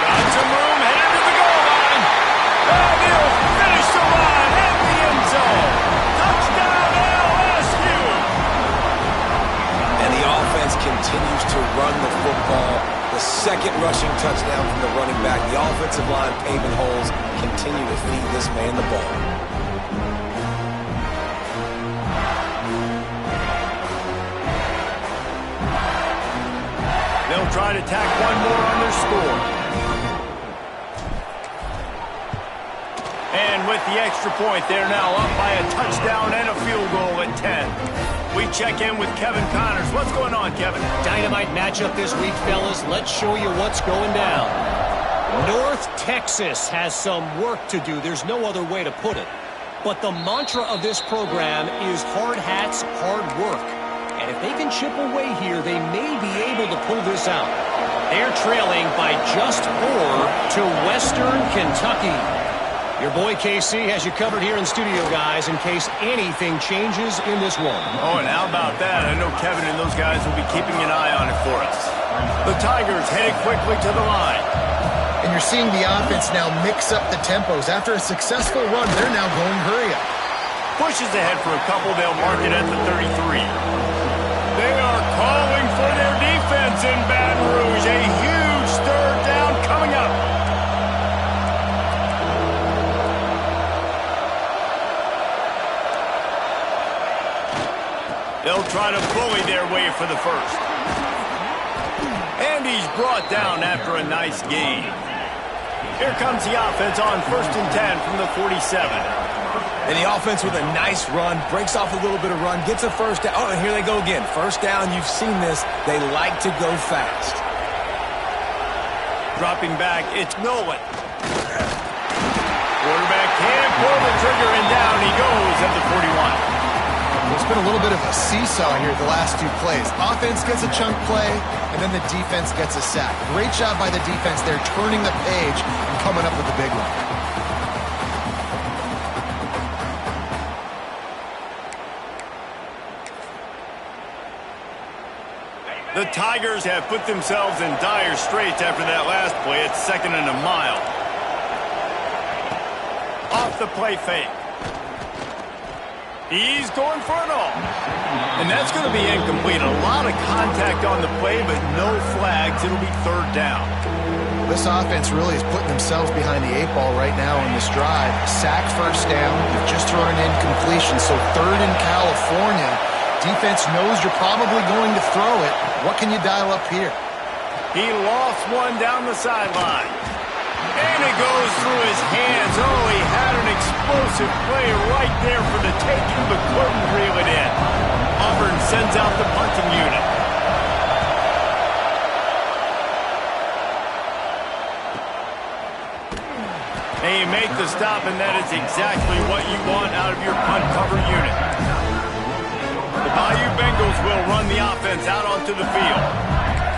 Got some room, headed to the goal line. And he'll finish the line at the end zone. Touchdown, LSU! And the offense continues to run the football. The 2nd rushing touchdown from the running back. The offensive line paving holes. Continue to feed this man the ball. They'll try to tack one more on their score. And with the extra point, they're now up by a touchdown and a field goal at 10. We check in with Kevin Connors. What's going on, Kevin? Dynamite matchup this week, fellas. Let's show you what's going down. North Texas has some work to do. There's no other way to put it. But the mantra of this program is hard hats, hard work. And if they can chip away here, they may be able to pull this out. They're trailing by just 4 to Western Kentucky. Your boy KC has you covered here in studio, guys, in case anything changes in this one. Oh, and how about that? I know Kevin and those guys will be keeping an eye on it for us. The Tigers headed quickly to the line. And you're seeing the offense now mix up the tempos. After a successful run, they're now going hurry up. Pushes ahead for a couple. They'll mark it at the 33. They are calling for their defense in Baton Rouge. A huge 3rd down coming up. They'll try to bully their way for the first. And he's brought down after a nice gain. Here comes the offense on 1st and 10 from the 47. And the offense with a nice run, breaks off a little bit of run, gets a first down. Oh, and here they go again. First down, you've seen this. They like to go fast. Dropping back, it's Nolan. Quarterback can't pull the trigger, and down he goes at the 41. There's been a little bit of a seesaw here the last two plays. Offense gets a chunk play, and then the defense gets a sack. Great job by the defense there, turning the page and coming up with a big one. The Tigers have put themselves in dire straits after that last play. It's 2nd and a mile. Off the play fake. He's going for it all. And that's going to be incomplete. A lot of contact on the play, but no flags. It'll be 3rd down. This offense really is putting themselves behind the 8 ball right now in this drive. Sack first down. You've just thrown an incompletion, so 3rd in California. Defense knows you're probably going to throw it. What can you dial up here? He lost one down the sideline. And it goes through his hands. Oh, he had an explosive play right there for the taking, but couldn't reel it in. Auburn sends out the punting unit. And you make the stop, and that is exactly what you want out of your punt cover unit. The Bayou Bengals will run the offense out onto the field.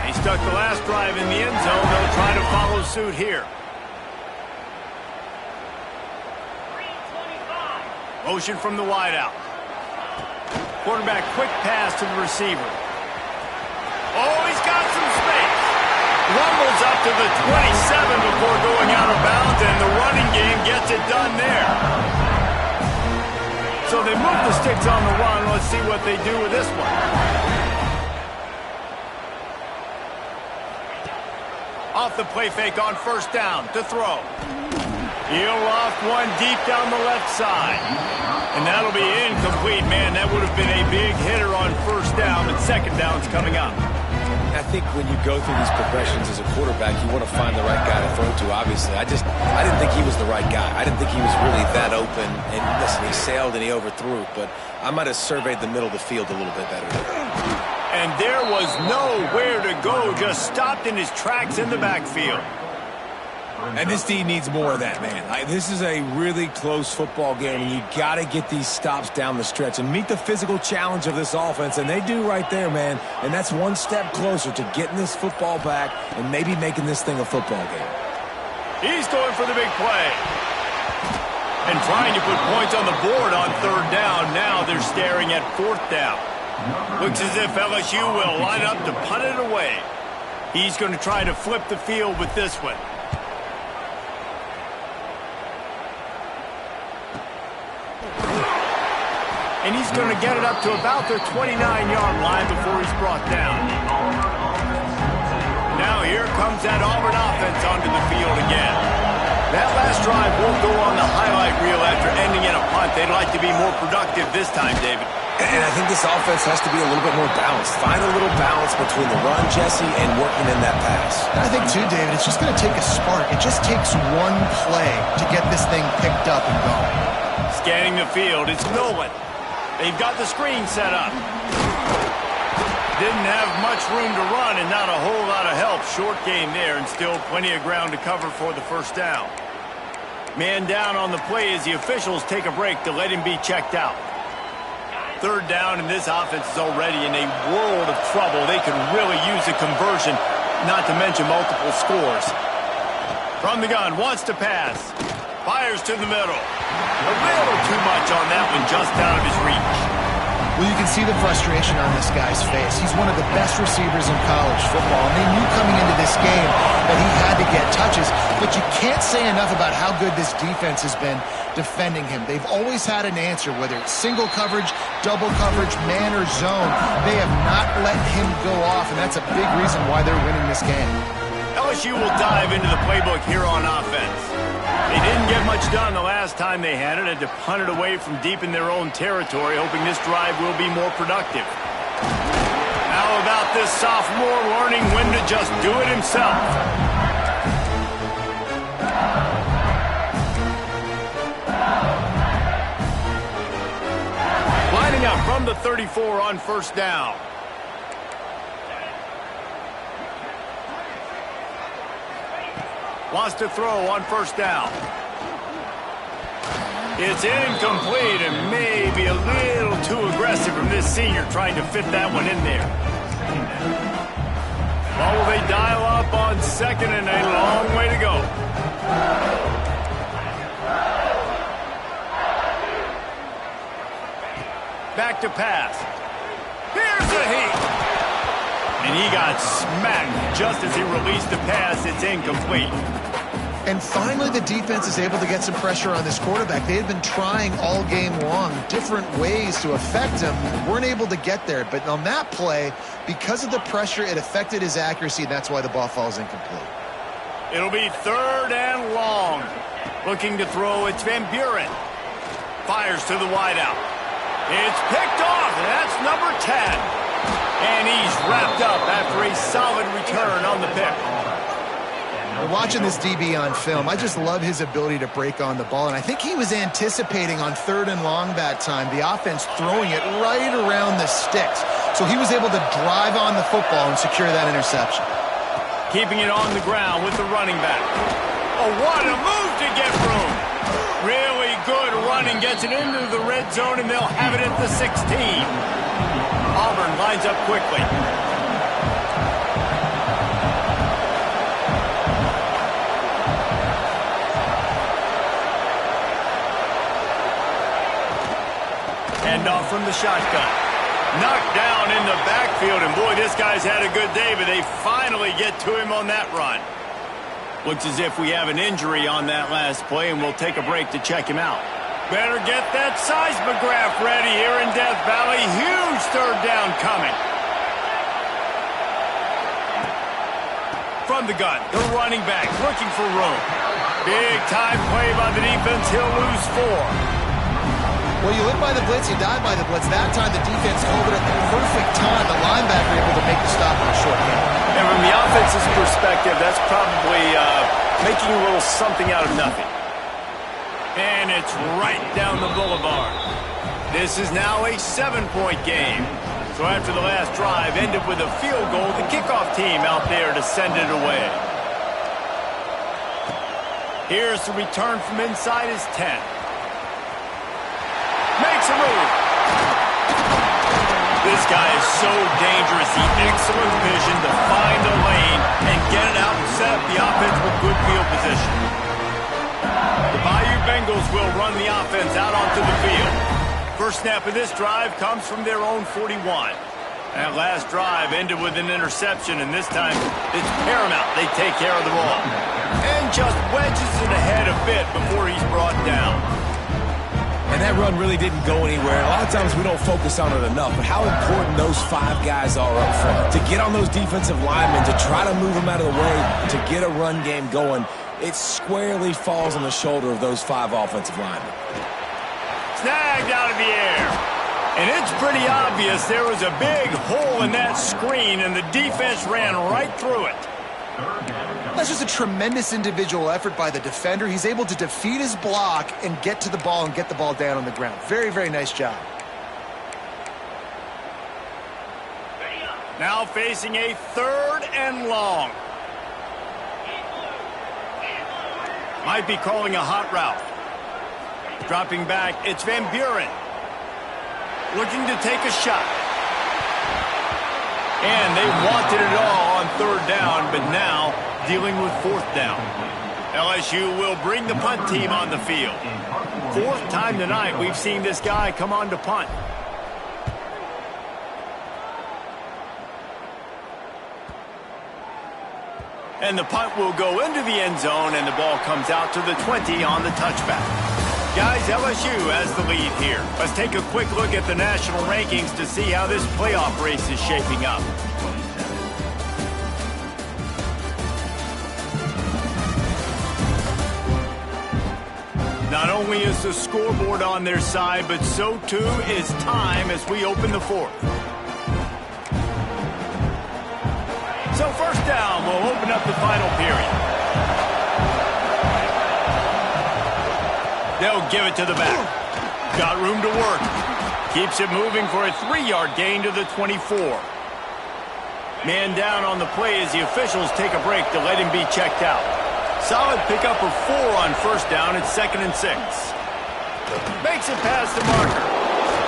He stuck the last drive in the end zone. They'll try to follow suit here. Motion from the wideout. Quarterback quick pass to the receiver. Oh, he's got some space. Rumbles up to the 27 before going out of bounds, and the running game gets it done there. So they move the sticks on the run. Let's see what they do with this one. Off the play fake on 1st down to throw. He'll loft one deep down the left side. And that'll be incomplete, man. That would have been a big hitter on 1st down, but 2nd down's coming up. I think when you go through these progressions as a quarterback, you want to find the right guy to throw to, obviously. I didn't think he was the right guy. I didn't think he was really that open. And listen, he sailed and he overthrew, but I might have surveyed the middle of the field a little bit better. And there was nowhere to go, just stopped in his tracks in the backfield. And this D needs more of that, man. This is a really close football game, and you got to get these stops down the stretch and meet the physical challenge of this offense, and they do right there, man. And that's one step closer to getting this football back and maybe making this thing a football game. He's going for the big play. And trying to put points on the board on 3rd down. Now they're staring at 4th down. Looks as if LSU will line up to punt it away. He's going to try to flip the field with this one. And he's going to get it up to about their 29-yard line before he's brought down. Now here comes that Auburn offense onto the field again. That last drive won't go on the highlight reel after ending in a punt. They'd like to be more productive this time, David. And I think this offense has to be a little bit more balanced. Find a little balance between the run, Jesse, and working in that pass. And I think, too, David, it's just going to take a spark. It just takes one play to get this thing picked up and going. Scanning the field, it's Nolan. They've got the screen set up. Didn't have much room to run and not a whole lot of help. Short game there and still plenty of ground to cover for the 1st down. Man down on the play as the officials take a break to let him be checked out. 3rd down, and this offense is already in a world of trouble. They could really use a conversion, not to mention multiple scores. From the gun, wants to pass. Fires to the middle. A little too much on that one, just out of his reach. Well, you can see the frustration on this guy's face. He's one of the best receivers in college football, and they knew coming into this game that he had to get touches, but you can't say enough about how good this defense has been defending him. They've always had an answer, whether it's single coverage, double coverage, man or zone. They have not let him go off, and that's a big reason why they're winning this game. LSU will dive into the playbook here on offense. They didn't get much done the last time they had it to punt it away from deep in their own territory, hoping this drive will be more productive. about this sophomore learning when to just do it himself. Lining up from the 34 on first down. Wants to throw on first down. It's incomplete and maybe a little too aggressive from this senior trying to fit that one in there. Well, will they dial up on second and a long way to go? Back to pass. Here's the heat. And he got smacked just as he released the pass. It's incomplete. And finally, the defense is able to get some pressure on this quarterback. They had been trying all game long different ways to affect him. Weren't able to get there. But on that play, because of the pressure, it affected his accuracy, and that's why the ball falls incomplete. It'll be third and long. Looking to throw, it's Van Buren. Fires to the wideout. It's picked off, and that's number 10. And he's wrapped up after a solid return on the pick. Watching this DB on film, I just love his ability to break on the ball, and I think he was anticipating on third and long that time, the offense throwing it right around the sticks. So he was able to drive on the football and secure that interception. Keeping it on the ground with the running back. Oh, what a move to get room. Really good running, gets it into the red zone, and they'll have it at the 16. Auburn lines up quickly. Off from the shotgun. Knocked down in the backfield, and boy, this guy's had a good day, but they finally get to him on that run. Looks as if we have an injury on that last play, and we'll take a break to check him out. Better get that seismograph ready here in Death Valley. Huge third down coming. From the gun, the running back looking for room. Big time play by the defense. He'll lose 4. Well, you live by the blitz, you die by the blitz. That time the defense called it at the perfect time. The linebacker able to make the stop on a short game. And from the offense's perspective, that's probably making a little something out of nothing. And it's right down the boulevard. This is now a 7-point game. So after the last drive ended with a field goal, the kickoff team out there to send it away. Here's the return from inside his 10. Makes a move. This guy is so dangerous. The excellent vision to find a lane and get it out and set up the offense with good field position. The Bayou Bengals will run the offense out onto the field. First snap of this drive comes from their own 41. That last drive ended with an interception, and this time it's paramount they take care of the ball. And just wedges it ahead a bit before he's brought down. And that run really didn't go anywhere. A lot of times we don't focus on it enough, but how important those 5 guys are up front. To get on those defensive linemen, to try to move them out of the way, to get a run game going, it squarely falls on the shoulder of those 5 offensive linemen. Snagged out of the air. And it's pretty obvious there was a big hole in that screen, and the defense ran right through it. That's just a tremendous individual effort by the defender. He's able to defeat his block and get to the ball and get the ball down on the ground. Very, very nice job. Now facing a third and long. Might be calling a hot route. Dropping back, it's Van Buren. Looking to take a shot. And they wanted it all on third down, but now dealing with fourth down. LSU will bring the punt team on the field. 4th time tonight we've seen this guy come on to punt. And the punt will go into the end zone, and the ball comes out to the 20 on the touchback. Guys, LSU has the lead here. Let's take a quick look at the national rankings to see how this playoff race is shaping up. Not only is the scoreboard on their side, but so too is time as we open the 4th. So first down will open up the final period. They'll give it to the back. Got room to work. Keeps it moving for a 3-yard gain to the 24. Man down on the play as the officials take a break to let him be checked out. Solid pickup of 4 on first down. It's 2nd and 6. Makes it past the marker.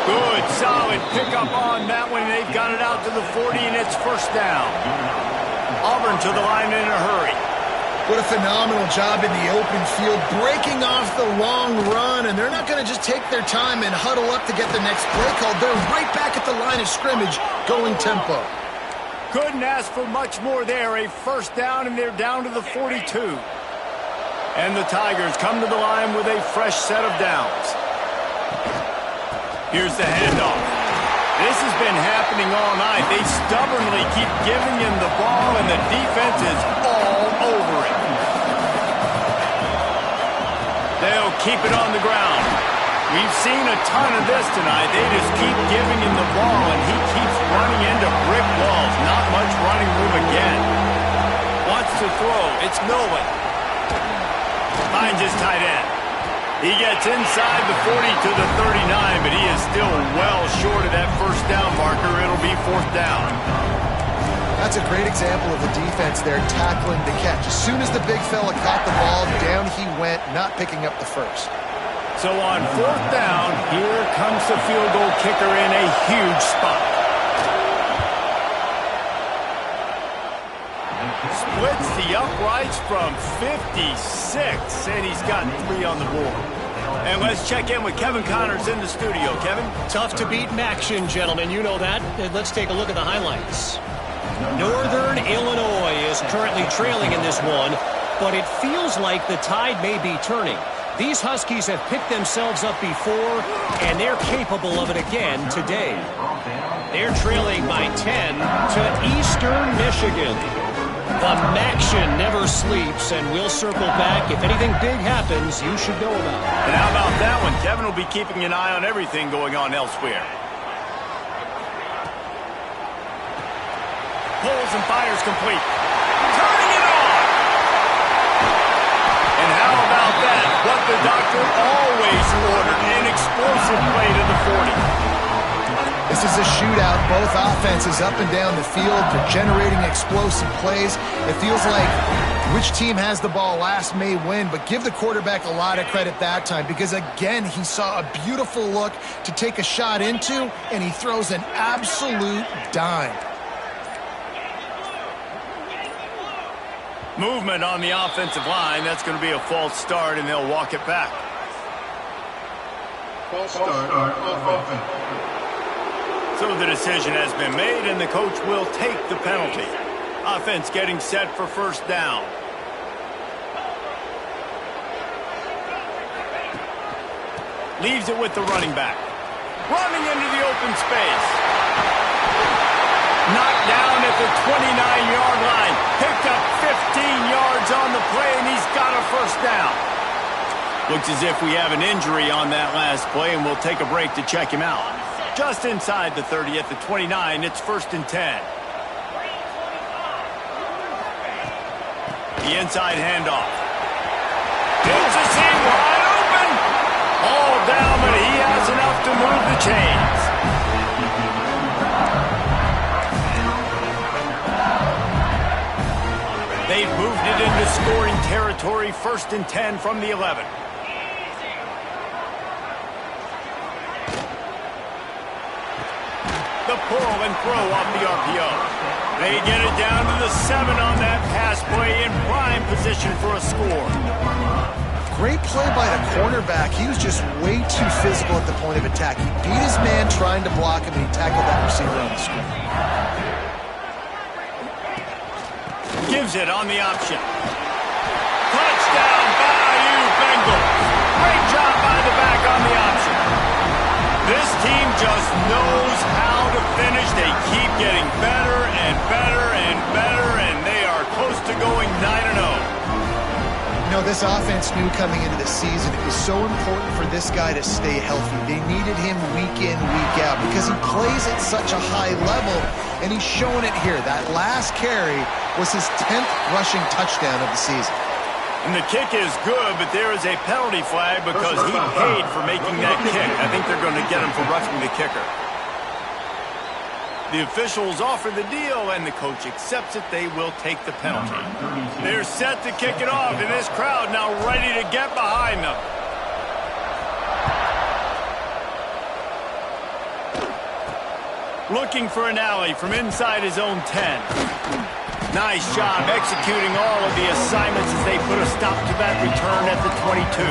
Good, solid pickup on that one. They've got it out to the 40, and it's first down. Auburn to the line in a hurry. What a phenomenal job in the open field, breaking off the long run, and they're not going to just take their time and huddle up to get the next play called. They're right back at the line of scrimmage, going tempo. Couldn't ask for much more there. A first down, and they're down to the 42. And the Tigers come to the line with a fresh set of downs. Here's the handoff. This has been happening all night. They stubbornly keep giving him the ball, and the defense is all over it. They'll keep it on the ground. We've seen a ton of this tonight. They just keep giving him the ball, and he keeps running into brick walls. Not much running room again. Wants to throw. It's Nolan. Finds his tight end. He gets inside the 40 to the 39, but he is still well short of that first down marker. It'll be 4th down. That's a great example of the defense there tackling the catch. As soon as the big fella caught the ball, down he went, not picking up the first. So on 4th down, here comes the field goal kicker in a huge spot. Splits the uprights from 56, and he's got 3 on the board. And let's check in with Kevin Connors in the studio. Kevin? Tough to beat Maction, gentlemen. You know that. Let's take a look at the highlights. Northern Illinois is currently trailing in this one, but it feels like the tide may be turning. These Huskies have picked themselves up before, and they're capable of it again today. They're trailing by 10 to Eastern Michigan. The Maction never sleeps, and we'll circle back. If anything big happens, you should know about it. And how about that one? Kevin will be keeping an eye on everything going on elsewhere. Pulls and fires complete. Turning it on! And how about that? What the doctor always ordered, an explosive play to the 40. This is a shootout. Both offenses up and down the field. They're generating explosive plays. It feels like which team has the ball last may win, but give the quarterback a lot of credit that time because, again, he saw a beautiful look to take a shot into, and he throws an absolute dime. Movement on the offensive line. That's going to be a false start, and they'll walk it back. False start on offense. So the decision has been made, and the coach will take the penalty. Offense getting set for first down. Leaves it with the running back. Running into the open space. Knocked down at the 29-yard line. Picked up 15 yards on the play, and he's got a first down. Looks as if we have an injury on that last play, and we'll take a break to check him out. Just inside the 30 at the 29, it's 1st and 10. The inside handoff. It's a seam wide open. All down, but he has enough to move the chains. They've moved it into scoring territory, 1st and 10 from the 11. The pull and throw off the RPO. They get it down to the 7 on that pass play in prime position for a score. Great play by the cornerback. He was just way too physical at the point of attack. He beat his man trying to block him, and he tackled that receiver on the screen. Gives it on the option. Touchdown, Bayou Bengals. Great job by the back on the option. This team just knows how to finish. They keep getting better and better and better, and they are close to going 9-0. You know, know, this offense knew coming into the season it was so important for this guy to stay healthy. They needed him week in, week out because he plays at such a high level, and he's showing it here. That last carry was his 10th rushing touchdown of the season. And the kick is good, but there is a penalty flag because he paid for making that kick. I think they're going to get him for roughing the kicker. The officials offer the deal, and the coach accepts it. They will take the penalty. They're set to kick it off, and this crowd now ready to get behind them. Looking for an alley from inside his own 10. Nice job executing all of the assignments as they put a stop to that return at the 22.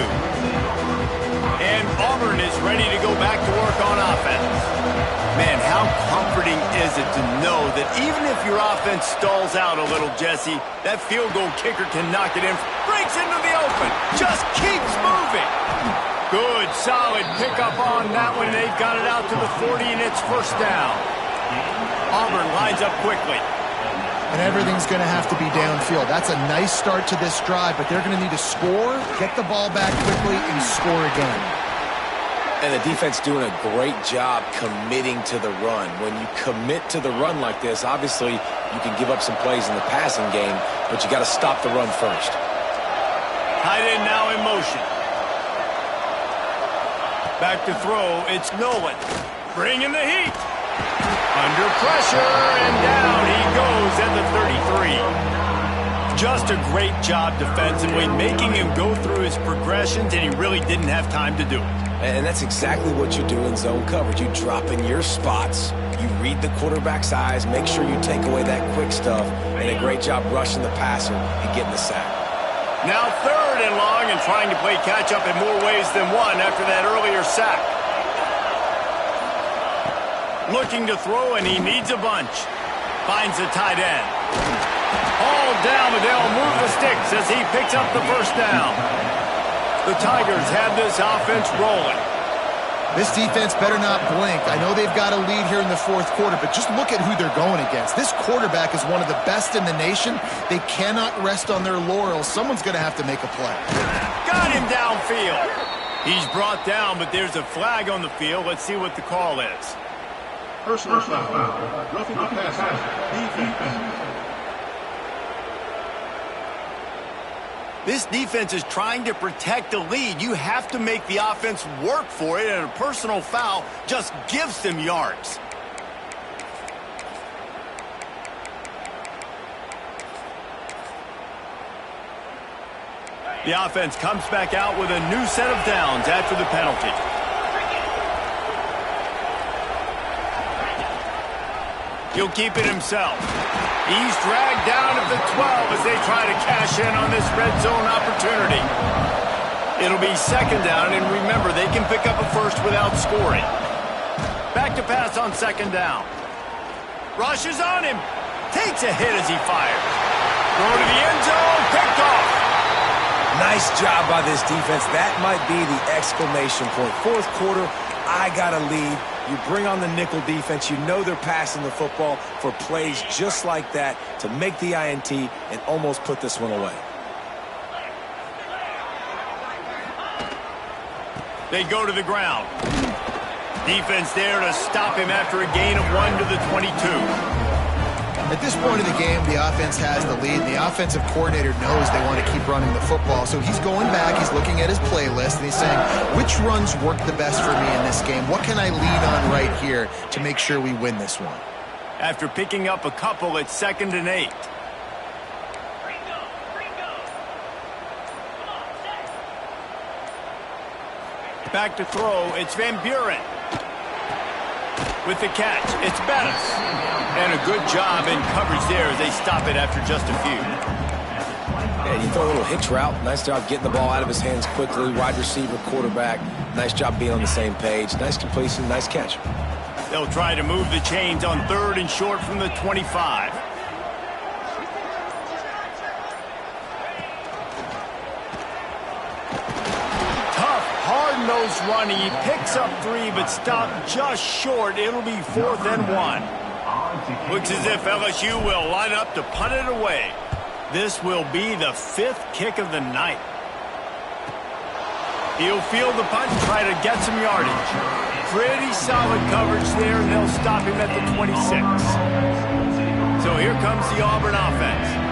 And Auburn is ready to go back to work on offense. Man, how comforting is it to know that even if your offense stalls out a little, Jesse, that field goal kicker can knock it in, breaks into the open, just keeps moving. Good, solid pickup on that one. They've got it out to the 40, and it's first down. Auburn lines up quickly. And everything's going to have to be downfield. That's a nice start to this drive, but they're going to need to score, get the ball back quickly, and score again. And the defense doing a great job committing to the run. When you commit to the run like this, obviously you can give up some plays in the passing game, but you got to stop the run first. Tight end now in motion. Back to throw, it's Nolan. Bringing the heat. Under pressure, and down he goes at the 33. Just a great job defensively, making him go through his progressions, and he really didn't have time to do it. And that's exactly what you do in zone coverage. You drop in your spots, you read the quarterback's eyes, make sure you take away that quick stuff, and a great job rushing the passer and getting the sack. Now third and long, and trying to play catch-up in more ways than one after that earlier sack. Looking to throw, and he needs a bunch. Finds the tight end. All down, but they'll move the sticks as he picks up the first down. The Tigers have this offense rolling. This defense better not blink. I know they've got a lead here in the fourth quarter, but just look at who they're going against. This quarterback is one of the best in the nation. They cannot rest on their laurels. Someone's going to have to make a play. Got him downfield. He's brought down, but there's a flag on the field. Let's see what the call is. Personal foul. Roughing the passer. Defense. This defense is trying to protect the lead. You have to make the offense work for it, and a personal foul just gives them yards. The offense comes back out with a new set of downs after the penalty. He'll keep it himself. He's dragged down at the 12 as they try to cash in on this red zone opportunity. It'll be second down, and remember, they can pick up a first without scoring. Back to pass on second down. Rushes on him. Takes a hit as he fires. Throw to the end zone. Picked off. Nice job by this defense. That might be the exclamation point. Fourth quarter, I got a lead. You bring on the nickel defense. You know they're passing the football for plays just like that to make the INT and almost put this one away. They go to the ground. Defense there to stop him after a gain of 1 to the 22. At this point of the game, the offense has the lead, and the offensive coordinator knows they want to keep running the football. So he's going back, he's looking at his playlist, and he's saying, which runs work the best for me in this game? What can I lean on right here to make sure we win this one? After picking up a couple, it's 2nd and 8. Back to throw, it's Van Buren. With the catch, it's Bettis. And a good job in coverage there as they stop it after just a few. Yeah, you throw a little hitch route. Nice job getting the ball out of his hands quickly. Wide receiver, quarterback. Nice job being on the same page. Nice completion, nice catch. They'll try to move the chains on 3rd and short from the 25. Hard-nosed run. He picks up 3, but stopped just short. It'll be 4th and 1. Looks as if LSU will line up to punt it away. This will be the 5th kick of the night. He'll field the punt and try to get some yardage. Pretty solid coverage there, and they'll stop him at the 26. So here comes the Auburn offense.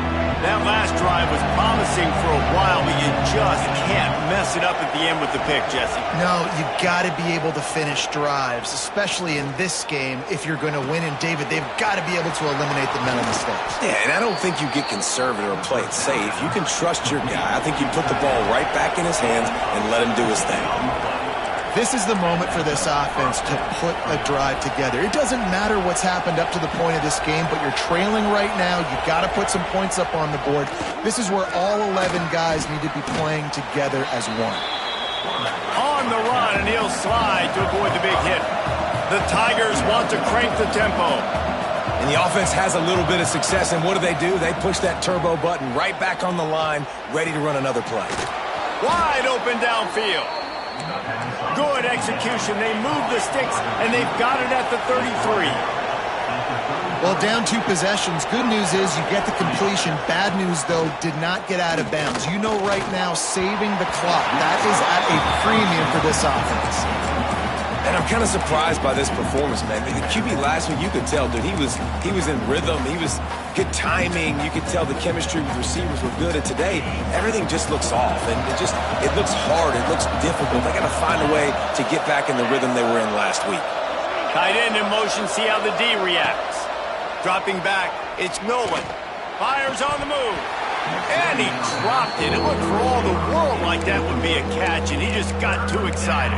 That last drive was promising for a while, but you just can't mess it up at the end with the pick, Jesse. No, you've got to be able to finish drives, especially in this game if you're going to win. And, David, they've got to be able to eliminate the mental mistakes. Yeah, and I don't think you get conservative or play it safe. You can trust your guy. I think you put the ball right back in his hands and let him do his thing. This is the moment for this offense to put a drive together. It doesn't matter what's happened up to the point of this game, but you're trailing right now. You've got to put some points up on the board. This is where all 11 guys need to be playing together as one. On the run, and he'll slide to avoid the big hit. The Tigers want to crank the tempo. And the offense has a little bit of success, and what do? They push that turbo button right back on the line, ready to run another play. Wide open downfield. Good execution. They move the sticks, and they've got it at the 33. Well, down 2 possessions. Good news is you get the completion. Bad news, though, did not get out of bounds. You know right now, saving the clock, that is at a premium for this offense. And I'm kind of surprised by this performance, man. The QB last week, you could tell, dude, he was in rhythm. He was good timing. You could tell the chemistry with receivers were good. And today, everything just looks off. And it looks hard. It looks difficult. They got to find a way to get back in the rhythm they were in last week. Tight end in motion. See how the D reacts. Dropping back. It's Nolan. Fires on the move. And he dropped it. It looked for all the world like that would be a catch. And he just got too excited.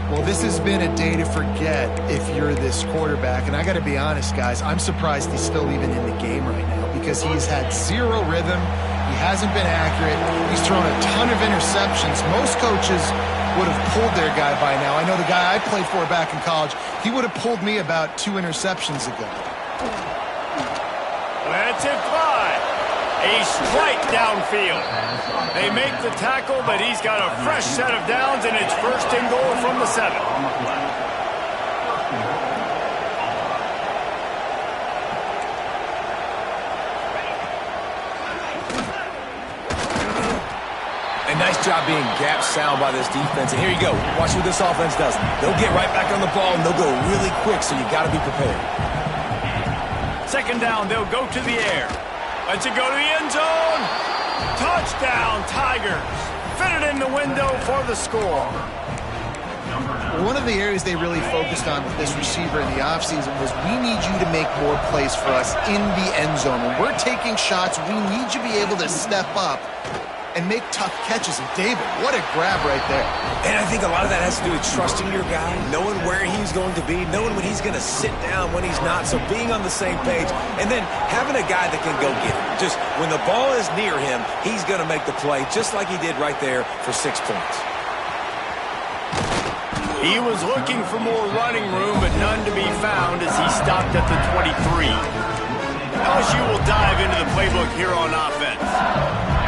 Well, this has been a day to forget if you're this quarterback. And I got to be honest, guys, I'm surprised he's still even in the game right now because he's had 0 rhythm. He hasn't been accurate. He's thrown a ton of interceptions. Most coaches would have pulled their guy by now. I know the guy I played for back in college, he would have pulled me about 2 interceptions ago. Let's it fly. A strike downfield. They make the tackle, but he's got a fresh set of downs, and it's 1st and goal from the 7. A nice job being gap sound by this defense. And here you go. Watch what this offense does. They'll get right back on the ball, and they'll go really quick, so you got to be prepared. 2nd down, they'll go to the air. Let's it go to the end zone. Touchdown, Tigers. Fit it in the window for the score. One of the areas they really focused on with this receiver in the offseason was we need you to make more plays for us in the end zone. When we're taking shots, we need you to be able to step up and make tough catches. And David, what a grab right there. And I think a lot of that has to do with trusting your guy, knowing where he's going to be, knowing when he's going to sit down, when he's not, so being on the same page, and then having a guy that can go get it. Just when the ball is near him, he's going to make the play, just like he did right there for 6 points. He was looking for more running room, but none to be found as he stopped at the 23. LSU will dive into the playbook here on offense.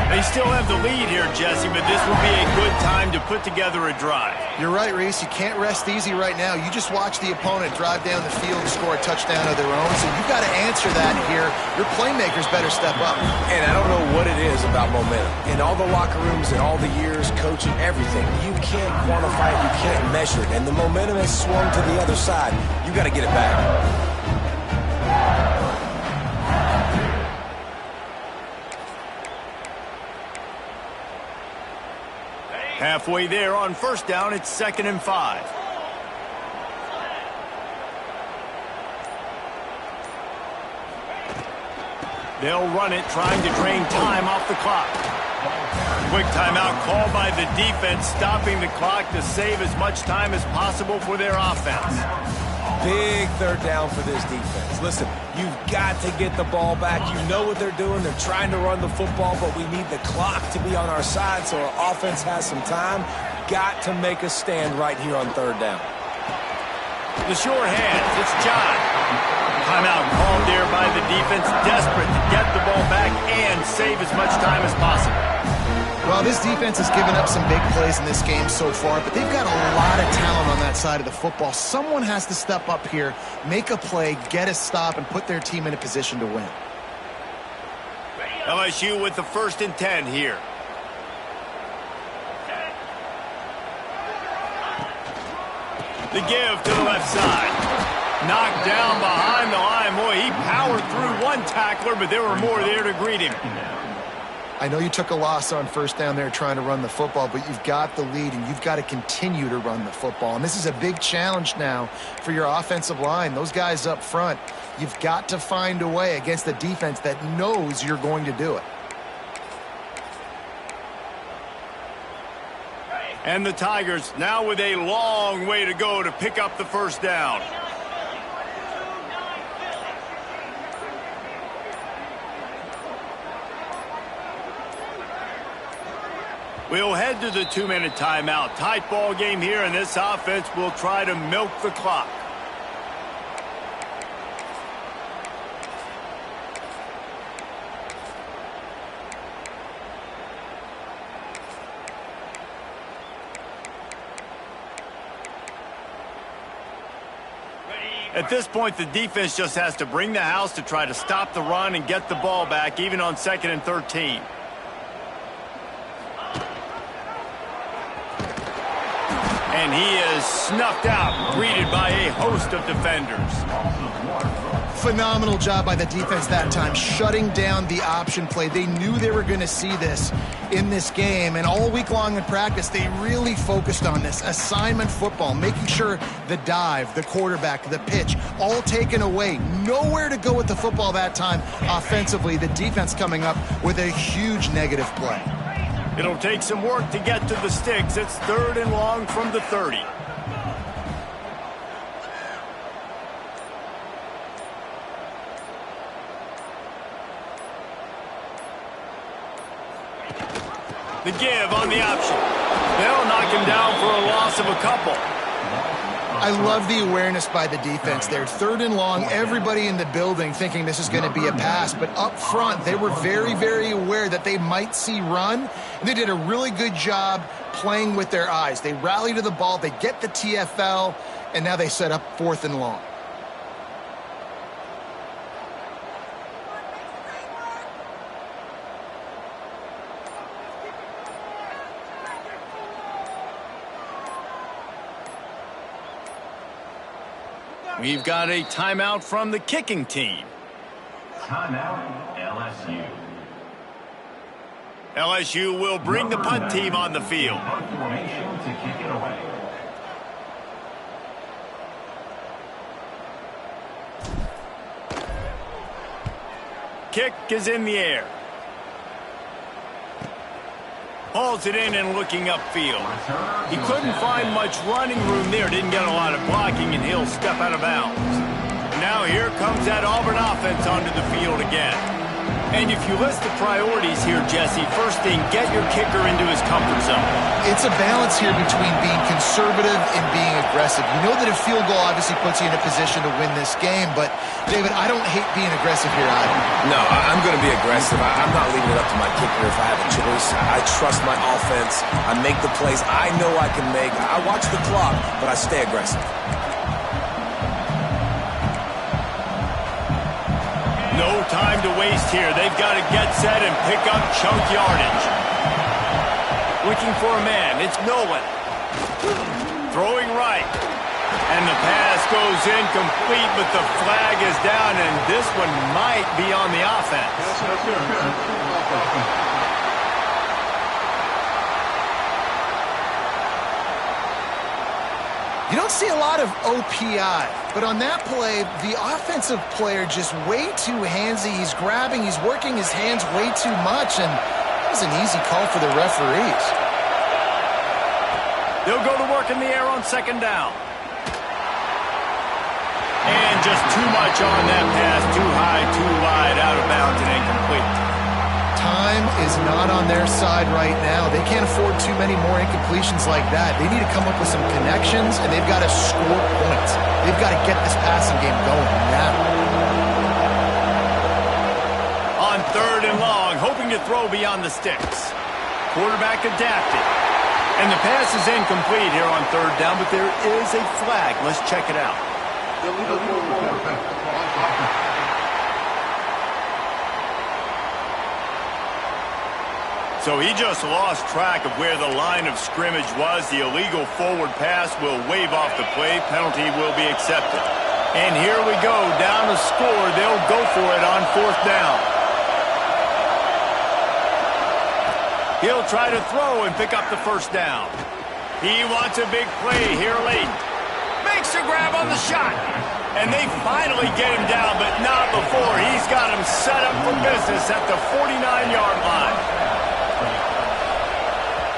They still have the lead here, Jesse, but this will be a good time to put together a drive. You're right, Reese. You can't rest easy right now. You just watch the opponent drive down the field and score a touchdown of their own, so you've got to answer that here. Your playmakers better step up. And I don't know what it is about momentum. In all the locker rooms and all the years, coaching, everything, you can't quantify it, you can't measure it. And the momentum has swung to the other side. You got to get it back. Halfway there on 1st down, it's 2nd and 5. They'll run it, trying to drain time off the clock. Quick timeout called by the defense, stopping the clock to save as much time as possible for their offense. Big 3rd down for this defense. Listen, you've got to get the ball back. You know what they're doing. They're trying to run the football, but we need the clock to be on our side so our offense has some time. Got to make a stand right here on 3rd down. The short hands, it's John. Timeout called there by the defense, desperate to get the ball back and save as much time as possible. Well, this defense has given up some big plays in this game so far, but they've got a lot of talent on that side of the football. Someone has to step up here, make a play, get a stop, and put their team in a position to win. LSU with the 1st and 10 here. The give to the left side. Knocked down behind the line. Boy, he powered through one tackler, but there were more there to greet him. I know you took a loss on first down there trying to run the football, but you've got the lead, and you've got to continue to run the football. And this is a big challenge now for your offensive line. Those guys up front, you've got to find a way against the defense that knows you're going to do it. And the Tigers now with a long way to go to pick up the first down. We'll head to the 2-minute timeout. Tight ball game here, and this offense will try to milk the clock. At this point, the defense just has to bring the house to try to stop the run and get the ball back, even on 2nd and 13. And he is snuffed out, greeted by a host of defenders. Phenomenal job by the defense that time, shutting down the option play. They knew they were going to see this in this game, and all week long in practice, they really focused on this assignment football, making sure the dive, the quarterback, the pitch, all taken away. Nowhere to go with the football that time offensively. The defense coming up with a huge negative play. It'll take some work to get to the sticks. It's 3rd and long from the 30. The give on the option. They'll knock him down for a loss of a couple. I love the awareness by the defense there. 3rd and long, everybody in the building thinking this is going to be a pass. But up front, they were very, very aware that they might see run. And they did a really good job playing with their eyes. They rally to the ball, they get the TFL, and now they set up 4th and long. We've got a timeout from the kicking team. Timeout, LSU. LSU will bring the punt team on the field. Punt formation to kick it away. Kick is in the air. Hauls it in and looking upfield. He couldn't find much running room there. Didn't get a lot of blocking, and he'll step out of bounds. Now here comes that Auburn offense onto the field again. And if you list the priorities here, Jesse, first thing, get your kicker into his comfort zone. It's a balance here between being conservative and being aggressive. You know that a field goal obviously puts you in a position to win this game, but, David, I don't hate being aggressive here either. No, I'm going to be aggressive. I'm not leaving it up to my kicker if I have a choice. I trust my offense. I make the plays I know I can make. I watch the clock, but I stay aggressive. No time to waste here. They've got to get set and pick up chunk yardage. Looking for a man. It's Nolan. Throwing right. And the pass goes incomplete, but the flag is down, and this one might be on the offense. You don't see a lot of OPI, but on that play, the offensive player just way too handsy. He's grabbing, he's working his hands way too much, and that was an easy call for the referees. They'll go to work in the air on 2nd down. And just too much on that pass, too high, too wide, out of bounds, and incomplete. Time is not on their side right now. They can't afford too many more incompletions like that. They need to come up with some connections, and they've got to score points. They've got to get this passing game going now. On 3rd and long, hoping to throw beyond the sticks. Quarterback adapted. And the pass is incomplete here on 3rd down, but there is a flag. Let's check it out. So he just lost track of where the line of scrimmage was. The illegal forward pass will wave off the play. Penalty will be accepted. And here we go, down to score. They'll go for it on 4th down. He'll try to throw and pick up the 1st down. He wants a big play here late. Makes a grab on the shot. And they finally get him down, but not before. He's got him set up for business at the 49-yard line.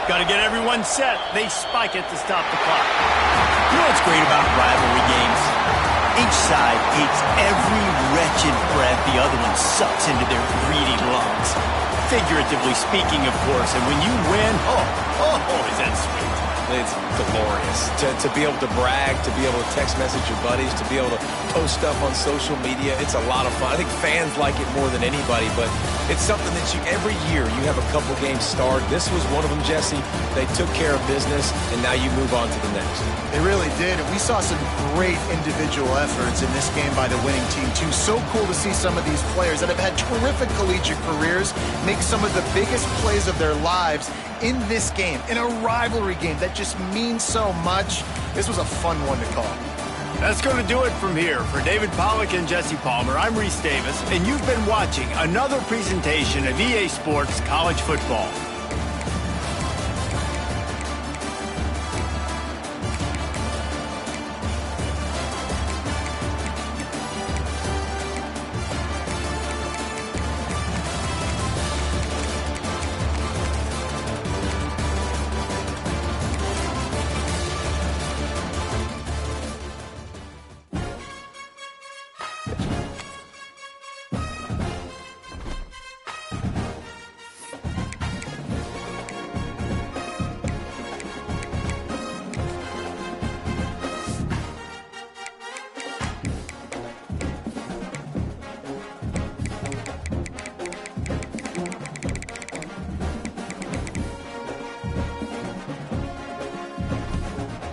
Got to get everyone set. They spike it to stop the clock. You know what's great about rivalry games? Each side hates every wretched breath the other one sucks into their greedy lungs. Figuratively speaking, of course. And when you win, is that sweet. It's glorious. To be able to brag, to be able to text message your buddies, to be able to post stuff on social media, it's a lot of fun. I think fans like it more than anybody, but it's something that every year you have a couple games start. This was one of them, Jesse. They took care of business, and now you move on to the next. They really did, and we saw some great individual efforts in this game by the winning team, too. So cool to see some of these players that have had terrific collegiate careers make some of the biggest plays of their lives in this game, in a rivalry game that just means so much. This was a fun one to call. That's going to do it from here. For David Pollack and Jesse Palmer, I'm Reese Davis, and you've been watching another presentation of EA Sports College Football.